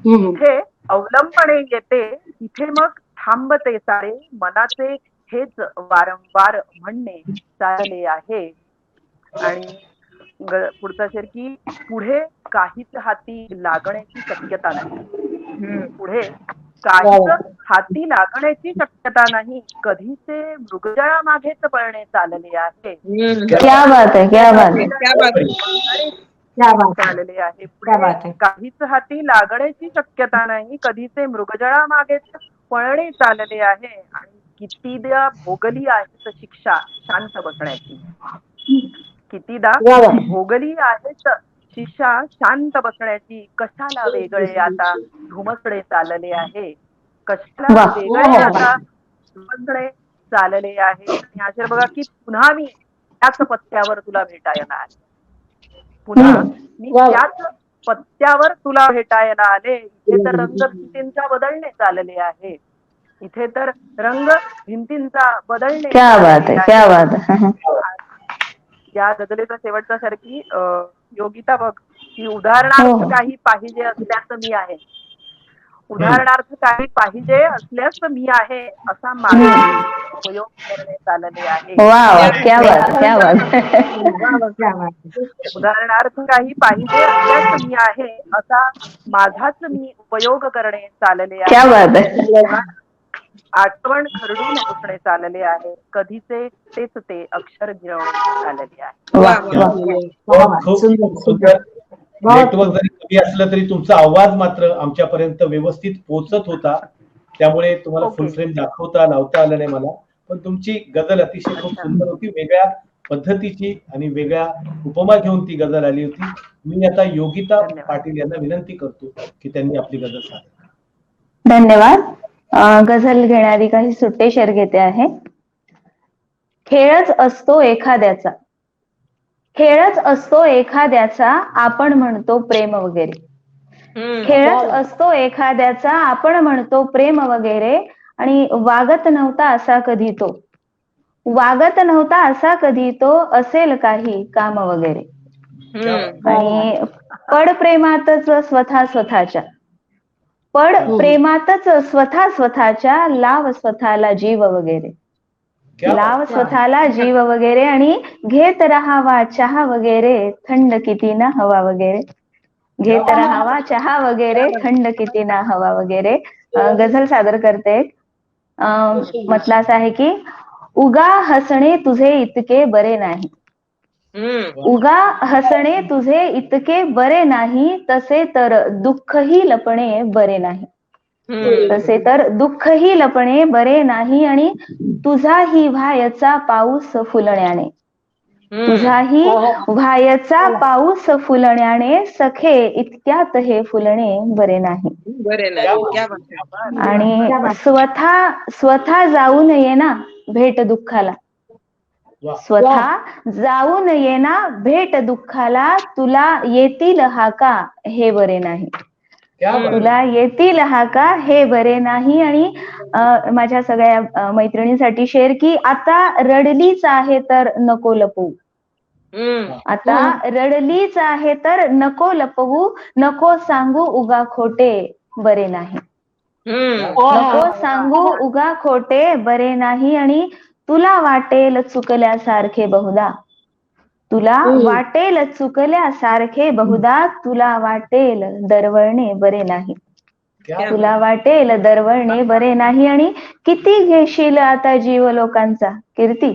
Speaker 4: जिथे अवलंबन येते तिथे मग थांबते सारे. मनाचे हेच वारंवार म्हणणे चालले आहे. आणि पुढचा शेर की पुढे काहीच हाती लागण्याची शक्यता नाही. पुढे काहीच हाती लागण्याची शक्यता नाही, कधीचे मृगजळा मागेच पळणे चालले आहे.
Speaker 5: क्या बात है, क्या बात है.
Speaker 4: चालले आहे. पुढे काहीच हाती लागण्याची शक्यता नाही, कधीचे मृगजळा मागेच पळणे चालले आहे. आणि कितीदा भोगली आहेच शिक्षा शांत बसण्याची. कितीदा भोगली आहेच शिक्षा शांत बसण्याची. कशाला वेगळे आता धुमसडे चालले आहे. कशाला वेगळे आता धुमसडे चालले आहे. आणि अशा बघा की पुन्हा मी त्याच पत्त्यावर तुला भेटायला आले. पुन्हा मी त्याच पत्त्यावर तुला भेटायला आले. इथे तर रंग भिंतींचा बदलणे चालले आहे. इथे तर रंग भिंतींचा बदलणे चालले आहे. या गझलेचा शेवटचा शेर की योगिता बघ की उदाहरणार्थ काही पाहिजे असल्यास मी आहे. उदाहरणार्थ काही पाहिजे असल्यास मी आहे, असा माझा उपयोग करणे चालले आहे. उदाहरणार्थ काही पाहिजे असल्यास मी आहे, असा माझाच मी उपयोग करणे चालले आहे. आठवण खरडून पुसणे चालले आहे, कधीचे तेच ते अक्षर गिरवणे चालले आहे.
Speaker 1: नेटवर्क जरी कमी असलं तरी तुमचा आवाज मात्र आमच्यापर्यंत व्यवस्थित पोहोचत होता. त्यामुळे तुम्हाला फुल फ्रेम लावता आलं नाही मला. पण तुमची गझल अतिशय खूप सुंदर होती. वेगळ्या पद्धतीची आणि वेगळ्या उपमा घेऊन ती गझल आली होती. मी आता योगिता पाटील यांना विनंती करतो की त्यांनी आपली गझल सादर.
Speaker 5: धन्यवाद. गझल घेणारी काही सुट्टे शेर घेते आहे. खेळच असतो एखाद्याचा, खेळच असतो एखाद्याचा, आपण म्हणतो प्रेम वगैरे. खेळच असतो एखाद्याचा, आपण म्हणतो प्रेम वगैरे. आणि वागत नव्हता असा कधी तो, वागत नव्हता असा कधी तो, असेल काही काम वगैरे. आणि पड प्रेमातच स्वतःच्या, पड प्रेमातच स्वतःच्या, लाव स्वतःला जीव वगैरे. लाव स्वतःला जीव वगैरे. आणि घेत राहावा चहा वगैरे, थंड किती ना हवा वगैरे. घेत राहावा चहा वगैरे, थंड किती ना हवा वगैरे. गझल सादर करते. म्हटलं असं आहे की उगा हसणे तुझे इतके बरे नाही, उगा हसणे तुझे इतके बरे नाही, तसे तर दुःखही लपणे बरे नाही. तसे तर दुःखही लपणे बरे नाही आणि तुझाही व्हायचा पाऊस फुलण्याने. तुझाही व्हायचा पाऊस फुलण्याने सखे इतक्यात हे फुलणे बरे नाही.
Speaker 2: बरे नाही. क्या बात आहे.
Speaker 5: आणि स्वतः जाऊ नये ना भेट दुःखाला. स्वतः जाऊ नये ना भेट दुःखाला. तुला येतील हाका हे बरे नाही. तुला येतील हाका हे बरे नाही. आणि माझ्या सगळ्या मैत्रिणींसाठी शेअर की आता रडलीच आहे तर नको लपवू. आता रडलीच आहे तर नको लपवू. नको सांगू उगा खोटे बरे नाही. नको सांगू उगा खोटे बरे नाही. आणि तुला वाटेल चुकल्यासारखे बहुधा. तुला वाटेल चुकल्यासारखे बहुधा. तुला वाटेल दरवळणे बरे नाही. तुला वाटेल दरवळणे बरे नाही. आणि किती घेशील आता जीव लोकांचा. कीर्ती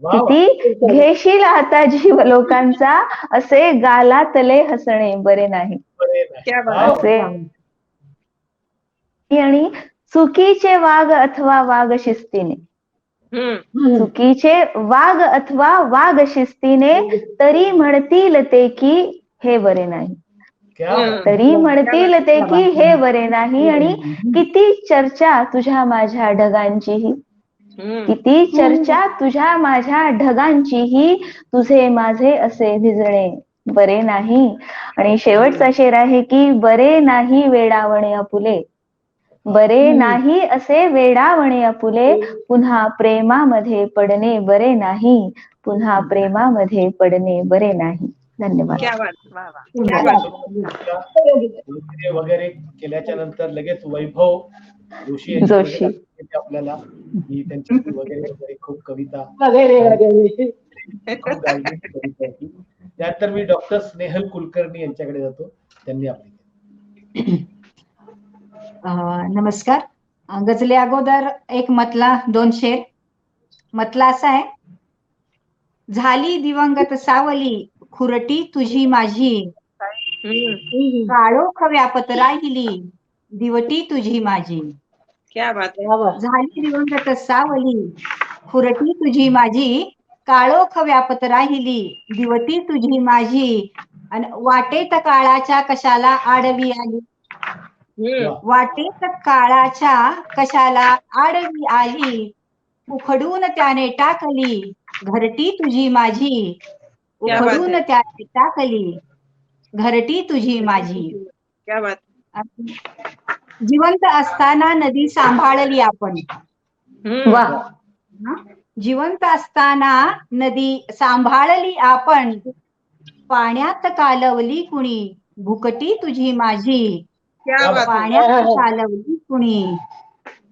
Speaker 5: किती घेशील आता जीव लोकांचा. असे गालातले हसणे बरे नाही. असे आणि चुकीचे वाघ अथवा वाघ शिस्तीने. चुकीचे वाघ अथवा वाघ शिस्तीने तरी म्हणतील ते की हे बरे नाही. तरी म्हणतील ते की हे बरे नाही. आणि किती चर्चा तुझ्या माझ्या ढगांचीही. किती चर्चा तुझ्या माझ्या ढगांचीही. तुझे माझे असे भिजणे बरे नाही. आणि शेवटचा शेर आहे की बरे नाही वेडावणे आपुले. बरे नाही असे वेडावणे आपुले. पुन्हा प्रेमामध्ये पडणे बरे नाही. पुन्हा प्रेमामध्ये पडणे बरे नाही. धन्यवाद.
Speaker 1: वगैरे केल्याच्या नंतर लगेच वैभव जोशी आपल्याला ही त्यांची वगैरे खूप कविता त्यानंतर मी डॉक्टर स्नेहल कुलकर्णी यांच्याकडे जातो. त्यांनी आपली
Speaker 6: नमस्कार. गझले अगोदर एक मतला 2 शेर. मतला असा आहे. झाली दिवंगत सावली खुरटी तुझी माझी. काळोख व्यापत राहिली दिवटी तुझी माझी.
Speaker 2: क्या बात.
Speaker 6: झाली दिवंगत सावली खुरटी तुझी माझी. काळोख व्यापत राहिली दिवटी तुझी माझी. आणि वाटेत काळाच्या कशाला आडवी आली. वाटेत काळाच्या कशाला आडवी आली. उखडून त्याने टाकली घरटी तुझी माझी. उखडून त्याने टाकली घरटी तुझी माझी.
Speaker 2: क्या बात.
Speaker 6: जिवंत असताना नदी सांभाळली आपण. जिवंत असताना नदी सांभाळली आपण. पाण्यात कालवली कुणी भुकटी तुझी माझी. पाण्यात कालवली कुणी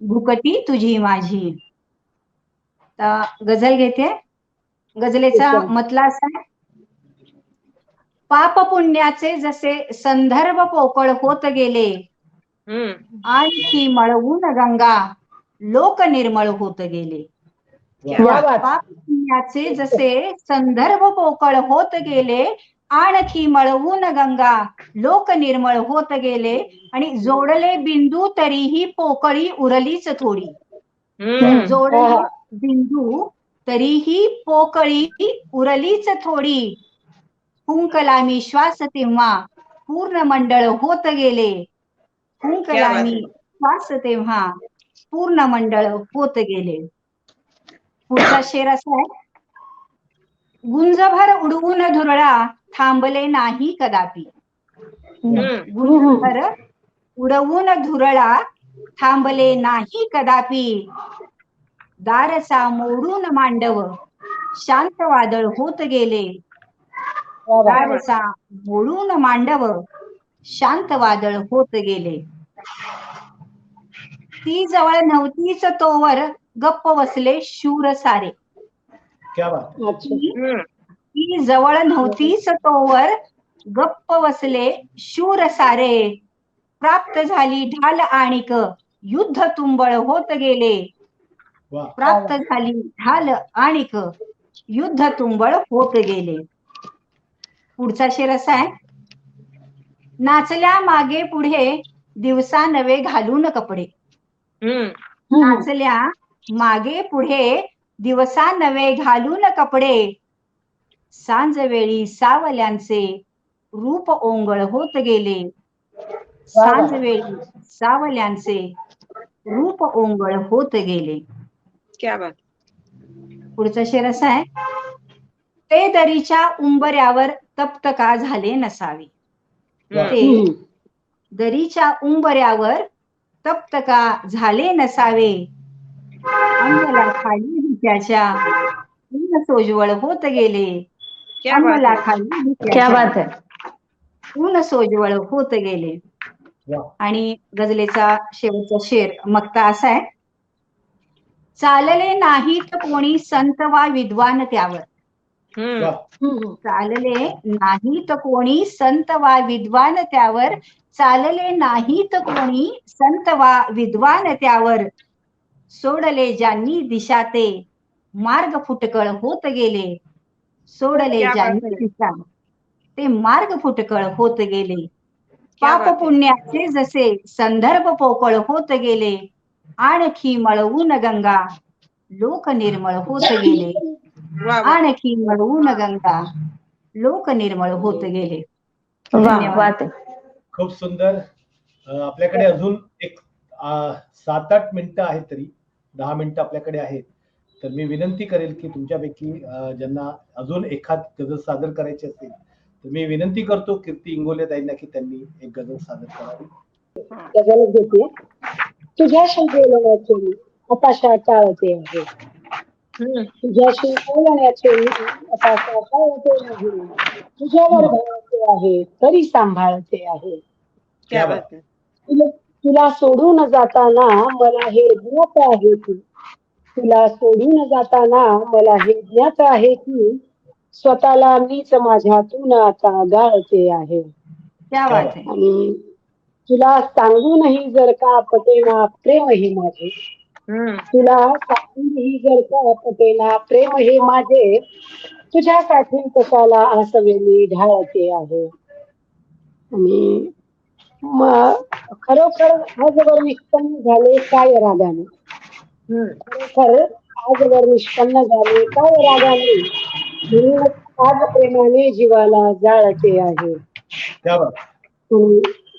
Speaker 6: भुकटी तुझी माझी. गझल घेते. गझलेचा मतला असा आहे. पाप पुण्याचे जसे संदर्भ पोकळ होत गेले. आणखी मळवून गंगा लोक निर्मळ होत गेले. पाप पुण्याचे जसे संदर्भ पोकळ होत गेले. आणखी मळवून गंगा लोक निर्मळ होत गेले. आणि जोडले बिंदू तरीही पोकळी उरलीच थोडी. जोडले बिंदू तरीही पोकळी उरलीच थोडी. फुंकला मी श्वास तेव्हा पूर्ण मंडळ होत गेले. फुंकला मी श्वास तेव्हा पूर्ण मंडळ होत गेले. पुढचा शेर असा आहे. गुंजभर उडवून धुरळा थांबले नाही कदापि. गुंजभर उडवून धुरळा थांबले नाही कदापि. दारसा मोडून मांडव शांत वादळ होत गेले. दारसा मोडून मांडव शांत वादळ होत गेले. ती जवळ नव्हतीच तोवर गप्प बसले शूर सारे. ती जवळ नव्हतीच तोवर गप्प बसले शूर सारे. प्राप्त झाली ढाल आणिक युद्ध तुंबळ होत गेले. प्राप्त झाली ढाल आणिक युद्ध तुंबळ होत गेले. पुढचा शेर असा आहे. नाचल्या मागे पुढे दिवसा नवे घालून कपडे. नाचल्या मागे पुढे दिवसा नवे घालून कपडे. सांजवेळी सावल्यांचे रूप ओंगळ होत गेले. सांजवेळी सावल्यांचे रूप ओंगळ होत गेले.
Speaker 2: क्या बात.
Speaker 6: पुढचा शेर असा आहे, ते दरीच्या उंबऱ्यावर तप्त का झाले नसावे. ते दरीच्या उंबऱ्यावर तप्त का झाले नसावे. अंगला खाली धुक्याच्या ऊन सोज्वळ होत गेले.
Speaker 2: क्या बात
Speaker 6: अंगला
Speaker 2: है.
Speaker 6: खाली
Speaker 5: क्या बात
Speaker 6: धुक्याच्या
Speaker 5: है.
Speaker 6: ऊन सोज्वळ होत गेले. आणि गझलेचा शेवटचा शेर मक्ता असा आहे, चालले नाहीत कोणी संत वा विद्वान त्यावर. चालले नाहीत कोणी संत वा विद्वान त्यावर. चालले नाहीत कोणी संत वा विद्वान त्यावर. सोडले ज्यांनी दिशा ते मार्ग फुटकळ होत गेले. सोडले
Speaker 2: क्या बात
Speaker 6: ज्यांनी
Speaker 2: है.
Speaker 6: दिशा ते मार्ग फुटकळ होत गेले.
Speaker 2: क्या
Speaker 6: पाप
Speaker 2: बात है.
Speaker 6: पुण्याचे जसे संदर्भ पोकळ होत गेले. आणखी मळवून गंगा लोक निर्मळ होत गेले.
Speaker 2: वा वा.
Speaker 6: आणखी मळवून गंगा लोक निर्मळ होत गेले.
Speaker 5: वा
Speaker 6: धन्यवाद.
Speaker 5: वात.
Speaker 1: खूप सुंदर. आपल्याकडे अजून एक 7-8 मिनिटं आहेत, तरी 10 मिनिटं आपल्याकडे आहेत. तर मी विनंती करेल की तुमच्यापैकी ज्यांना अजून एखाद गझल सादर करायची असेल तर मी विनंती करतो कीर्ती इंगोले ताईंना की त्यांनी एक गझल सादर करावी.
Speaker 3: गझलच घेते. तुझ्याशी बोलण्याचे मी हताशा टाळते आहे. तुझ्याशी बोलण्याचे मी हताशा टाळते नाही. तुझ्यावर भरवते आहे तरी सांभाळते आहे.
Speaker 2: क्या बात है.
Speaker 3: तुला सोडून जाताना मला हे ज्ञात आहे की, तुला सोडून जाताना मला हे ज्ञात आहे की, स्वतःला मीच माझ्यातून आता गाळते आहे.
Speaker 6: क्या बात आहे.
Speaker 3: आणि तुला सांगूनही जर का पटेना प्रेम हे माझे. तुला सांगूनही जर का पटेना प्रेम हे माझे. तुझ्यासाठी कशाला आसवे मी ढाळते आहे. आणि खरोखर आजवर निष्पन्न झाले काय रागाने. खरोखर आजवर निष्पन्न झाले काय रागाने. म्हणूनच आज प्रेमाने जीवाला जाळते आहे.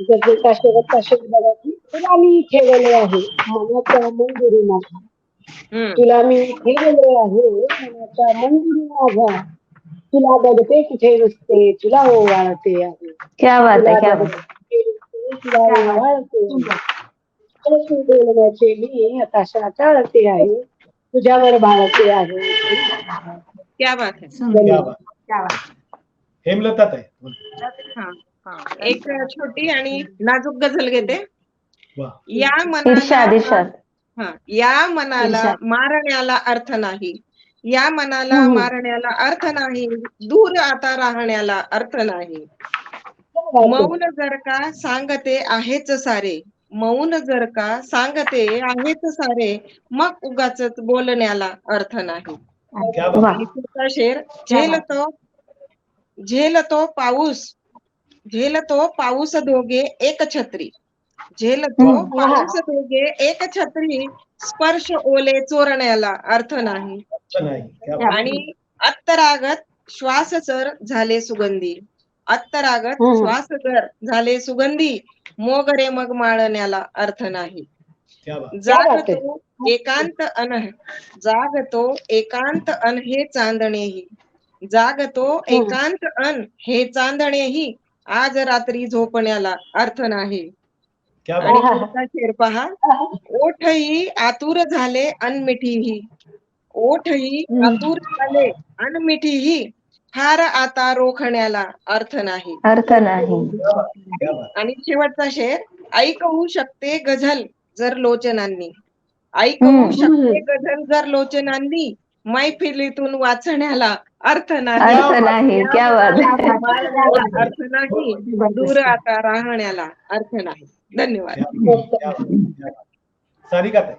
Speaker 3: गझलेचा शेवटचा शेर बघा की, तुला मी ठेवले आहे मनाच्या मंदिरी माझ्या. तुला मी ठेवले आहे मनाच्या मंदिरी माझ्या. तुला बघते कुठे नुसते तुला ओवाळते आहे.
Speaker 5: क्या बात है. क्या बात.
Speaker 3: तुला ओवाळते बोलण्याचे मी हताशा टाळते आहे. तुझ्यावर बाळते आहे.
Speaker 2: क्या बात है.
Speaker 6: सुंदर.
Speaker 1: बात.
Speaker 6: क्या बात.
Speaker 1: हेमलता ताई.
Speaker 2: एक छोटी आणि नाजूक गझल घेते.
Speaker 1: वा.
Speaker 2: या
Speaker 5: इर्षाद
Speaker 2: मनाला
Speaker 5: इर्षाद.
Speaker 2: या मनाला
Speaker 6: इर्षाद.
Speaker 2: मारण्याला अर्थ नाही. या मनाला मारण्याला अर्थ नाही. दूर आता राहण्याला अर्थ नाही. मौन जर का सांगते आहेच सारे. मौन जर का सांगते आहेच सारे. मग उगाचच बोलण्याला अर्थ नाही.
Speaker 5: वा.
Speaker 2: आणि पुढचा शेर, झेलतो पाऊस दोघे एक छत्री. झेलतो पाऊस दोघे एक छत्री. स्पर्श ओले चोरण्याला अर्थ नाही. आणि अत्तरागत श्वास चर झाले सुगंधी. अत्तरागत श्वास चर झाले सुगंधी. मोगरे मग माळण्याला अर्थ नाही. जागतो एकांत अन हे चांदणेही. जागतो एकांत अन हे चांदणेही. आज रात्री झोपण्याला अर्थ नाही. आणि पुढचा शेर पहा, ओठही आतुर झाले अन मिठीही. ओठही आतुर झाले अन मिठीही. फार आता रोखण्याला अर्थ नाही.
Speaker 5: अर्थ नाही.
Speaker 2: आणि शेवटचा शेर, ऐकवू शकते गझल जर लोचनांनी. ऐकवू शकते गझल जर लोचनांनी. मैफिलीतून वाचण्याला अर्थ नाही.
Speaker 5: अर्थ नाही. क्या बात.
Speaker 2: अर्थ नाही. दूर आता राहण्याला अर्थ नाही. धन्यवाद.
Speaker 1: सारिका ताई.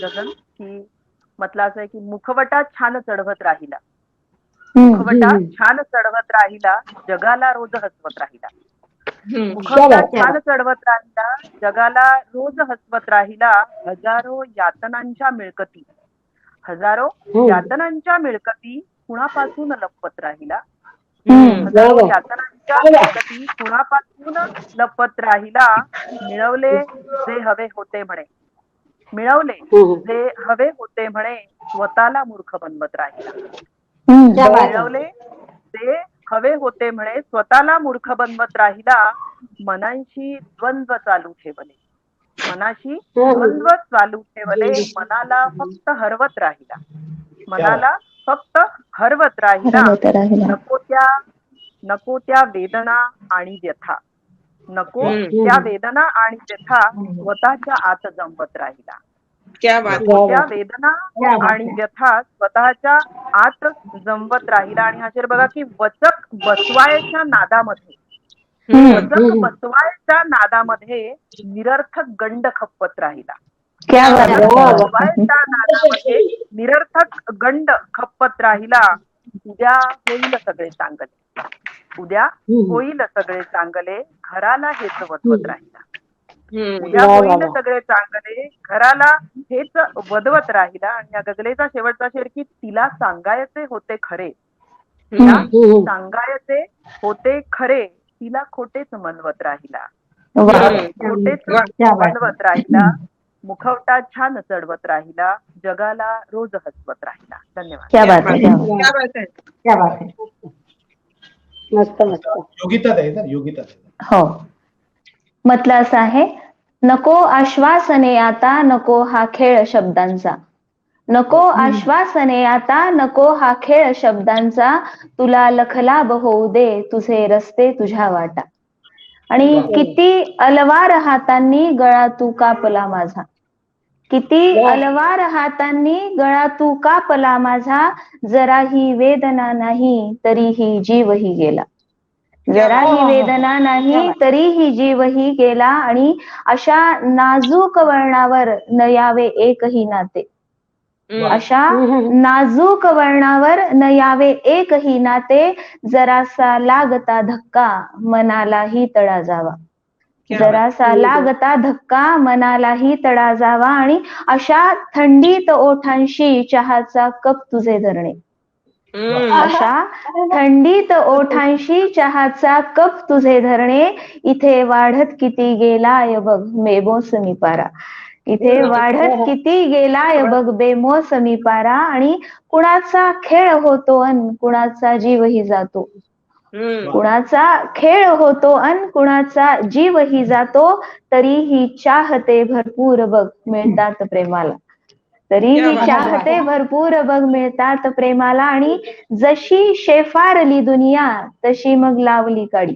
Speaker 4: गगन, की म्हटलं असं आहे की मुखवटा छान चढवत राहिला. मुखवटा छान चढवत राहिला. जगाला रोज हसवत राहिला. मुखवटा
Speaker 3: क्या
Speaker 4: छान चढवत राहिला, जगाला रोज हसवत राहिला, हजारो यातनांच्या मिळकती कुणापासून लपवत राहिला, हजारो यातनांच्या मिळकती कुणापासून लपत राहिला. मिळवले जे हवे होते म्हणे स्वतःला मूर्ख बनवत राहिला. मिळवले ते हवे होते म्हणे स्वतःला मूर्ख बनवत राहिला. मनाशी द्वंद्व चालू ठेवले, मनाला फक्त हरवत राहिला,
Speaker 5: हरवत राहिला.
Speaker 4: नको त्या वेदना आणि व्यथा स्वतःच्या आत जमवत राहिला. त्या वेदना आणि व्यथा स्वतःच्या आत जमवत राहिला. आणि हा शेर बघा की वचक बसवायच्या नादामध्ये निरर्थक गंड खपवत राहिला.
Speaker 5: क्या बात है.
Speaker 4: बसवायच्या नादामध्ये निरर्थक गंड खपवत राहिला. उद्या होईल सगळे चांगले, घराला हेच वदवत राहिला. उद्या होईल सगळे चांगले, घराला हेच वदवत राहिला. आणि या गझलेचा शेवटचा शेर की तिला सांगायचे होते खरे, तिला खोटेच मनवत राहिला. मुखवटा छान चढवत राहिला, जगाला रोज हसवत राहिला. धन्यवाद.
Speaker 5: क्या बात है.
Speaker 6: क्या बात है.
Speaker 3: मस्त मस्त.
Speaker 1: योगिता ताई ना, योगिता ताई.
Speaker 5: हो. म्हटलं असं आहे, नको आश्वासने आता, नको हा खेळ शब्दांचा. नको आश्वासने आता, नको हा खेळ शब्दांचा. तुला लखलाभ होऊ दे तुझे रस्ते तुझ्या वाटा. आणि किती अलवार हातांनी गळा तू कापला माझा, किती अलवार हातांनी गळा तू कापला माझा. जराही वेदना नाही तरीही जीवही गेला, जराही वेदना नाही तरीही जीवही गेला. आणि अशा नाजूक वळणावर न यावे एकही नाते, अशा नाजूक वळणावर न यावे एकही नाते. जरासा लागता धक्का मनालाही तडा जावा, जरासा लागता धक्का मनालाही तडा जावा. आणि अशा थंडीत ओठांशी चहाचा कप तुझे धरणे, अशा थंडीत ओठांशी चहाचा कप तुझे धरणे. इथे वाढत किती गेलाय बघ बेमोसमी पारा, इथे वाढत किती गेलाय बघ बेमोसमी पारा. आणि कुणाचा खेळ होतो अन कुणाचा जीवही जातो, कुणाचा खेळ होतो अन कुणाचा जीवही जातो. तरीही चाहते भरपूर बघ मिळतात प्रेमाला, तरीही चाहते भरपूर बघ मिळतात प्रेमाला. आणि जशी शेफारली दुनिया तशी मग लावली काडी,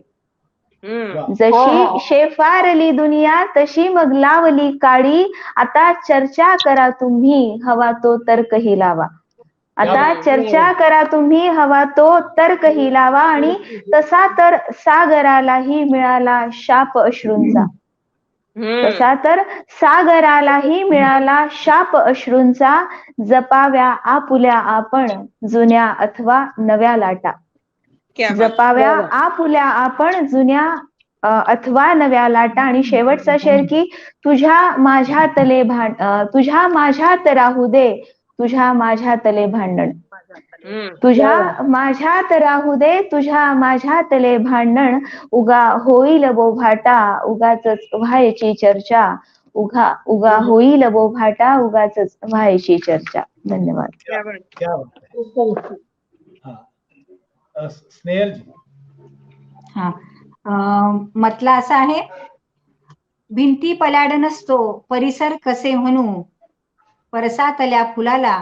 Speaker 5: जशी शेफारली दुनिया तशी मग लावली काडी. आता चर्चा करा तुम्ही हवा तो तर्कही लावा, आता चर्चा करा तुम्ही हवा तो तर्कही लावा. आणि तसा तर सागरालाही मिळाला शाप अश्रूंचा, तसा तर सागरालाही मिळाला शाप अश्रूंचा. जपाव्या आपुल्या आपण जुन्या अथवा नव्या लाटा, जपाव्या आपुल्या आपण जुन्या अथवा नव्या लाटा. आणि शेवटचा शेर की तुझ्या माझ्यात राहू दे तुझ्या माझ्यातले भांडण, तुझ्या माझ्यात राहू दे तुझ्या माझ्यातले भांडण. उगा होईल बोभाटा उगाचच व्हायची चर्चा, उगा होईल बोभाटा उगाचच व्हायची चर्चा. धन्यवाद.
Speaker 1: क्या बात है. स्नेहल जी.
Speaker 6: हा. म्हटलं असं आहे, भिंती पलाड नसतो परिसर कसे म्हणू, परसातल्या फुलाला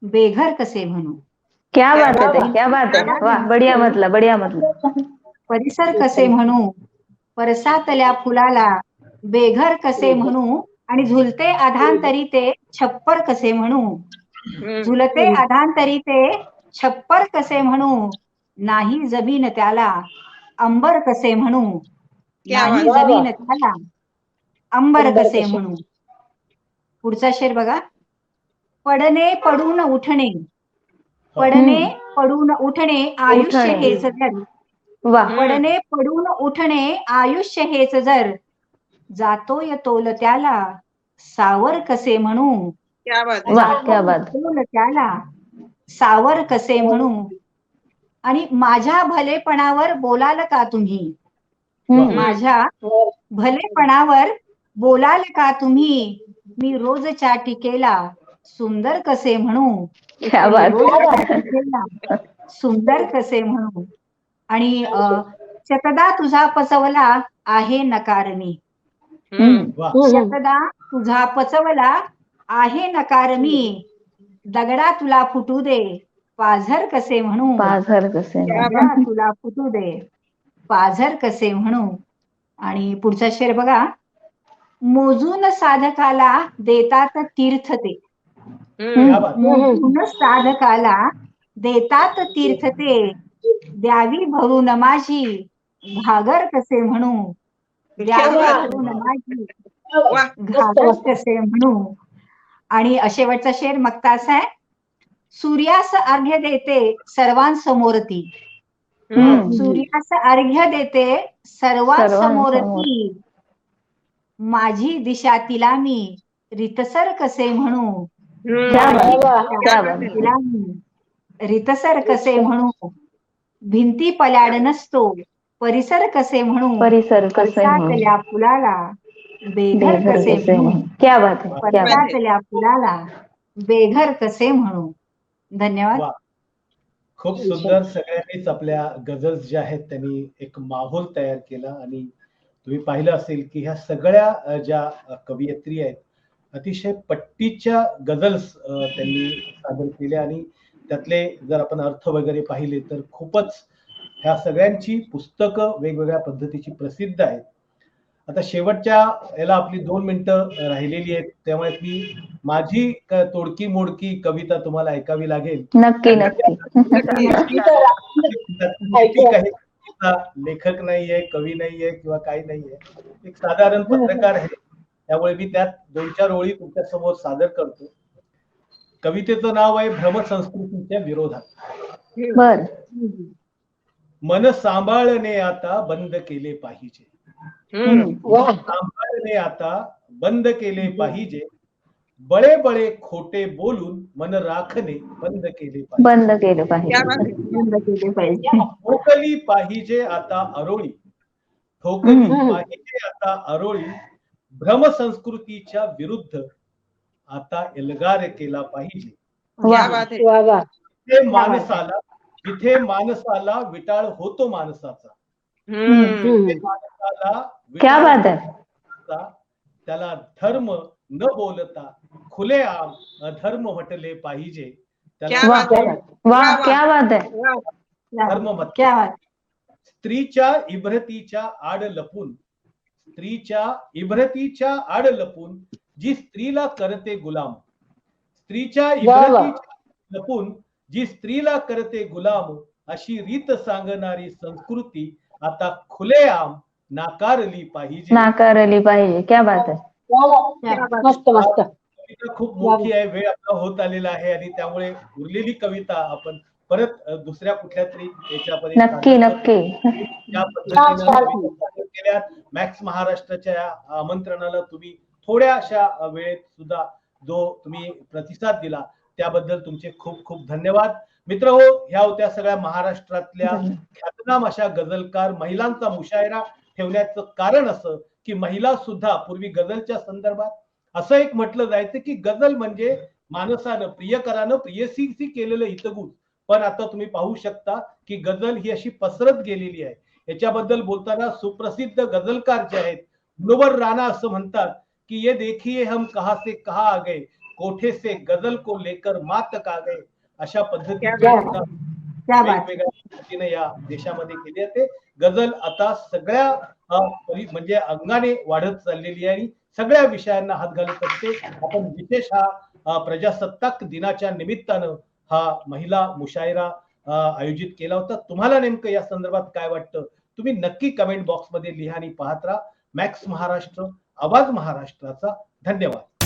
Speaker 6: बेघर कसे म्हणू.
Speaker 5: क्या बात है, क्या बात है. वाह, बढ़िया म्हटलं, बढ़िया म्हटलं.
Speaker 6: परिसर कसे म्हणू, परसातल्या फुलाला बेघर कसे म्हणू. आणि झुलते अधांतरी ते छप्पर कसे म्हणू, झुलते अधांतरी ते छप्पर कसे म्हणू. नाही जमीन त्याला अंबर कसे म्हणू, नाही जमीन त्याला अंबर कसे म्हणू. पुढचा शेर बघा. पडणे पडून उठणे, पडणे पडून उठणे आयुष्य हेच धड,
Speaker 5: वा
Speaker 6: पडणे पडून उठणे आयुष्य हेच जर, जातोय तोल त्याला सावर कसे म्हणू.
Speaker 2: क्या बात आहे.
Speaker 5: वा क्या बात.
Speaker 6: तोल त्याला सावर कसे म्हणू. आणि माझ्या भलेपणावर बोलाल का तुम्ही.
Speaker 5: हम्म.
Speaker 6: माझ्या भलेपणावर बोलाल का तुम्ही. मी रोजच्या टीकेला सुंदर कसे म्हणू.
Speaker 5: क्या
Speaker 6: मी
Speaker 5: बात.
Speaker 6: रोजच्या टीकेला सुंदर कसे म्हणू. आणि शतदा तुझा पचवला आहे नकार मी.
Speaker 1: वा
Speaker 6: शतदा तुझा पचवला आहे नकार मी. दगडा तुला फुटू दे पाझर कसे म्हणू.
Speaker 5: पाझर कसे म्हणू.
Speaker 6: दगडा तुला फुटू दे पाझर कसे म्हणू. आणि पुढचा शेर बघा. मोजून साधकाला देतात तीर्थ ते.
Speaker 1: क्या बात.
Speaker 6: मोजून साधकाला देतात तीर्थ ते. द्यावी भरून माझी घागर कसे म्हणू. द्यावी भरून माझी
Speaker 2: वा.
Speaker 6: घागर कसे म्हणू. आणि शेवटचा शेर मगता असा आहे. सूर्यास अर्घ्य देते सर्वांसमोर ती. सूर्यास अर्घ्य देते सर्वांसमोर ती. माझी दिशा तिला मी रितसर कसे म्हणू.
Speaker 5: क्या बात. क्या बात.
Speaker 6: तिला मी रितसर कसे म्हणू. भिंती पल्याड नसतो परिसर कसे म्हणू.
Speaker 5: परिसर कसे म्हणू.
Speaker 6: पडसातल्या फुलाला बेघर
Speaker 5: बेघर
Speaker 6: कसे
Speaker 5: कसे
Speaker 6: म्हणू.
Speaker 5: म्हणू. क्या बात है. क्या बात.
Speaker 6: पडसातल्या फुलाला बेघर कसे म्हणू. धन्यवाद.
Speaker 1: वा. खूप सुंदर. सगळ्यांनीच आपल्या गझल्स ज्या आहेत त्यांनी एक माहोल तयार केला आणि तुम्ही पाहिलं असेल की ह्या सगळ्या ज्या कवयित्री आहेत अतिशय पट्टीच्या गझल्स त्यांनी सादर केल्या आणि त्यातले जर आपण अर्थ वगैरे पाहिले तर खूपच ह्या सगळ्यांची पुस्तकं वेगवेगळ्या पद्धतीची प्रसिद्ध आहेत. आता शेवटच्या याला आपली 2 मिनिटं राहिलेली आहेत त्यामुळे मी माझी तोडकी मोडकी कविता तुम्हाला ऐकावी लागेल.
Speaker 5: नक्की नक्की.
Speaker 1: काही लेखक नाहीये, कवी नाहीये किंवा काही नाहीये, एक साधारण पत्रकार आहे त्यामुळे मी त्यात 2-4 ओळी तुमच्या समोर सादर करतो. कवितेचं नाव आहे भ्रमसंस्कृतीच्या विरोधात.
Speaker 5: बर.
Speaker 1: मन सांभाळणे आता बंद केले पाहिजे. सांभाळणे आता बंद केले पाहिजे. बळे बळे खोटे बोलून मन राखणे बंद केले पाहिजे.
Speaker 5: बंद केलं पाहिजे.
Speaker 2: क्या बात आहे.
Speaker 6: बंद केले पाहिजे.
Speaker 1: ठोकली पाहिजे आता अरोळी. ठोकली पाहिजे आता अरोळी. भ्रमसंस्कृतीच्या विरुद्ध आता एल्गार केला पाहिजे.
Speaker 2: क्या बात आहे.
Speaker 3: वा वा.
Speaker 1: जिथे माणसाला विटाळ होतो माणसाचा. जिथे माणसाला
Speaker 5: क्या
Speaker 1: विटाळ
Speaker 5: बात है.
Speaker 1: होतो, त्याला धर्म न बोलता खुलेआम अधर्म म्हटले पाहिजे.
Speaker 2: क्या
Speaker 1: त्याला
Speaker 2: बात आहे.
Speaker 5: वा क्या बात है.
Speaker 1: धर्म म्हटले.
Speaker 6: क्या बात.
Speaker 1: स्त्रीच्या इब्रतीच्या आड लपून, स्त्रीच्या इब्रतीच्या आड लपून जी स्त्रीला करते गुलाम. स्त्रीच्या इब्रतीच्या लपून जी स्त्रीला करते गुलाम अशी रीत सांगणारी संस्कृती आता खुलेआम नाकारली पाहिजे.
Speaker 5: नाकारली पाहिजे. क्या बात है.
Speaker 3: मस्त मस्त.
Speaker 1: कविता खूप मोठी आहे. वेळ आपला होत आलेला आहे आणि त्यामुळे उरलेली कविता आपण परत दुसऱ्या कुठल्या तरी याच्यापर्यंत
Speaker 5: नक्की नक्की.
Speaker 1: त्या पद्धतीने केल्या. मॅक्स महाराष्ट्राच्या आमंत्रणाला तुम्ही थोड्या अशा वेळेत सुद्धा जो तुम्ही प्रतिसाद दिला त्याबद्दल तुमचे खूप खूप धन्यवाद. मित्र हो, ह्या होत्या सगळ्या महाराष्ट्रातल्या ख्यातनाम अशा गझलकार महिलांचा मुशायरा ठेवण्याचं कारण असं की महिला सुद्धा पूर्वी गझलच्या संदर्भात असं एक म्हटलं जायचं की गझल म्हणजे माणसानं प्रियकरानं प्रियसीशी केलेलं हितगुज. पण आता तुम्ही पाहू शकता की गझल ही अशी पसरत गेलेली आहे. याच्याबद्दल बोलताना सुप्रसिद्ध गझलकार जे आहेत मुनव्वर राणा असं म्हणतात की ये देखिए हम कहां से कहां आ गए, कोठे से गझल को लेकर मात का गए. अशा पद्धतीने वेगवेगळ्या पद्धतीने या देशामध्ये केली जाते. गझल आता सगळ्या म्हणजे अंगाने वाढत चाललेली आहे आणि सगळ्या विषयांना हात घालत असते. आपण विशेष हा प्रजासत्ताक दिनाच्या निमित्तानं हा महिला मुशायरा आयोजित केला होता. तुम्हाला नेमकं या संदर्भात काय वाटतं तुम्ही नक्की कमेंट बॉक्स मध्ये लिहा आणि पाहत राहा. मॅक्स महाराष्ट्र, आवाज महाराष्ट्राचा. धन्यवाद.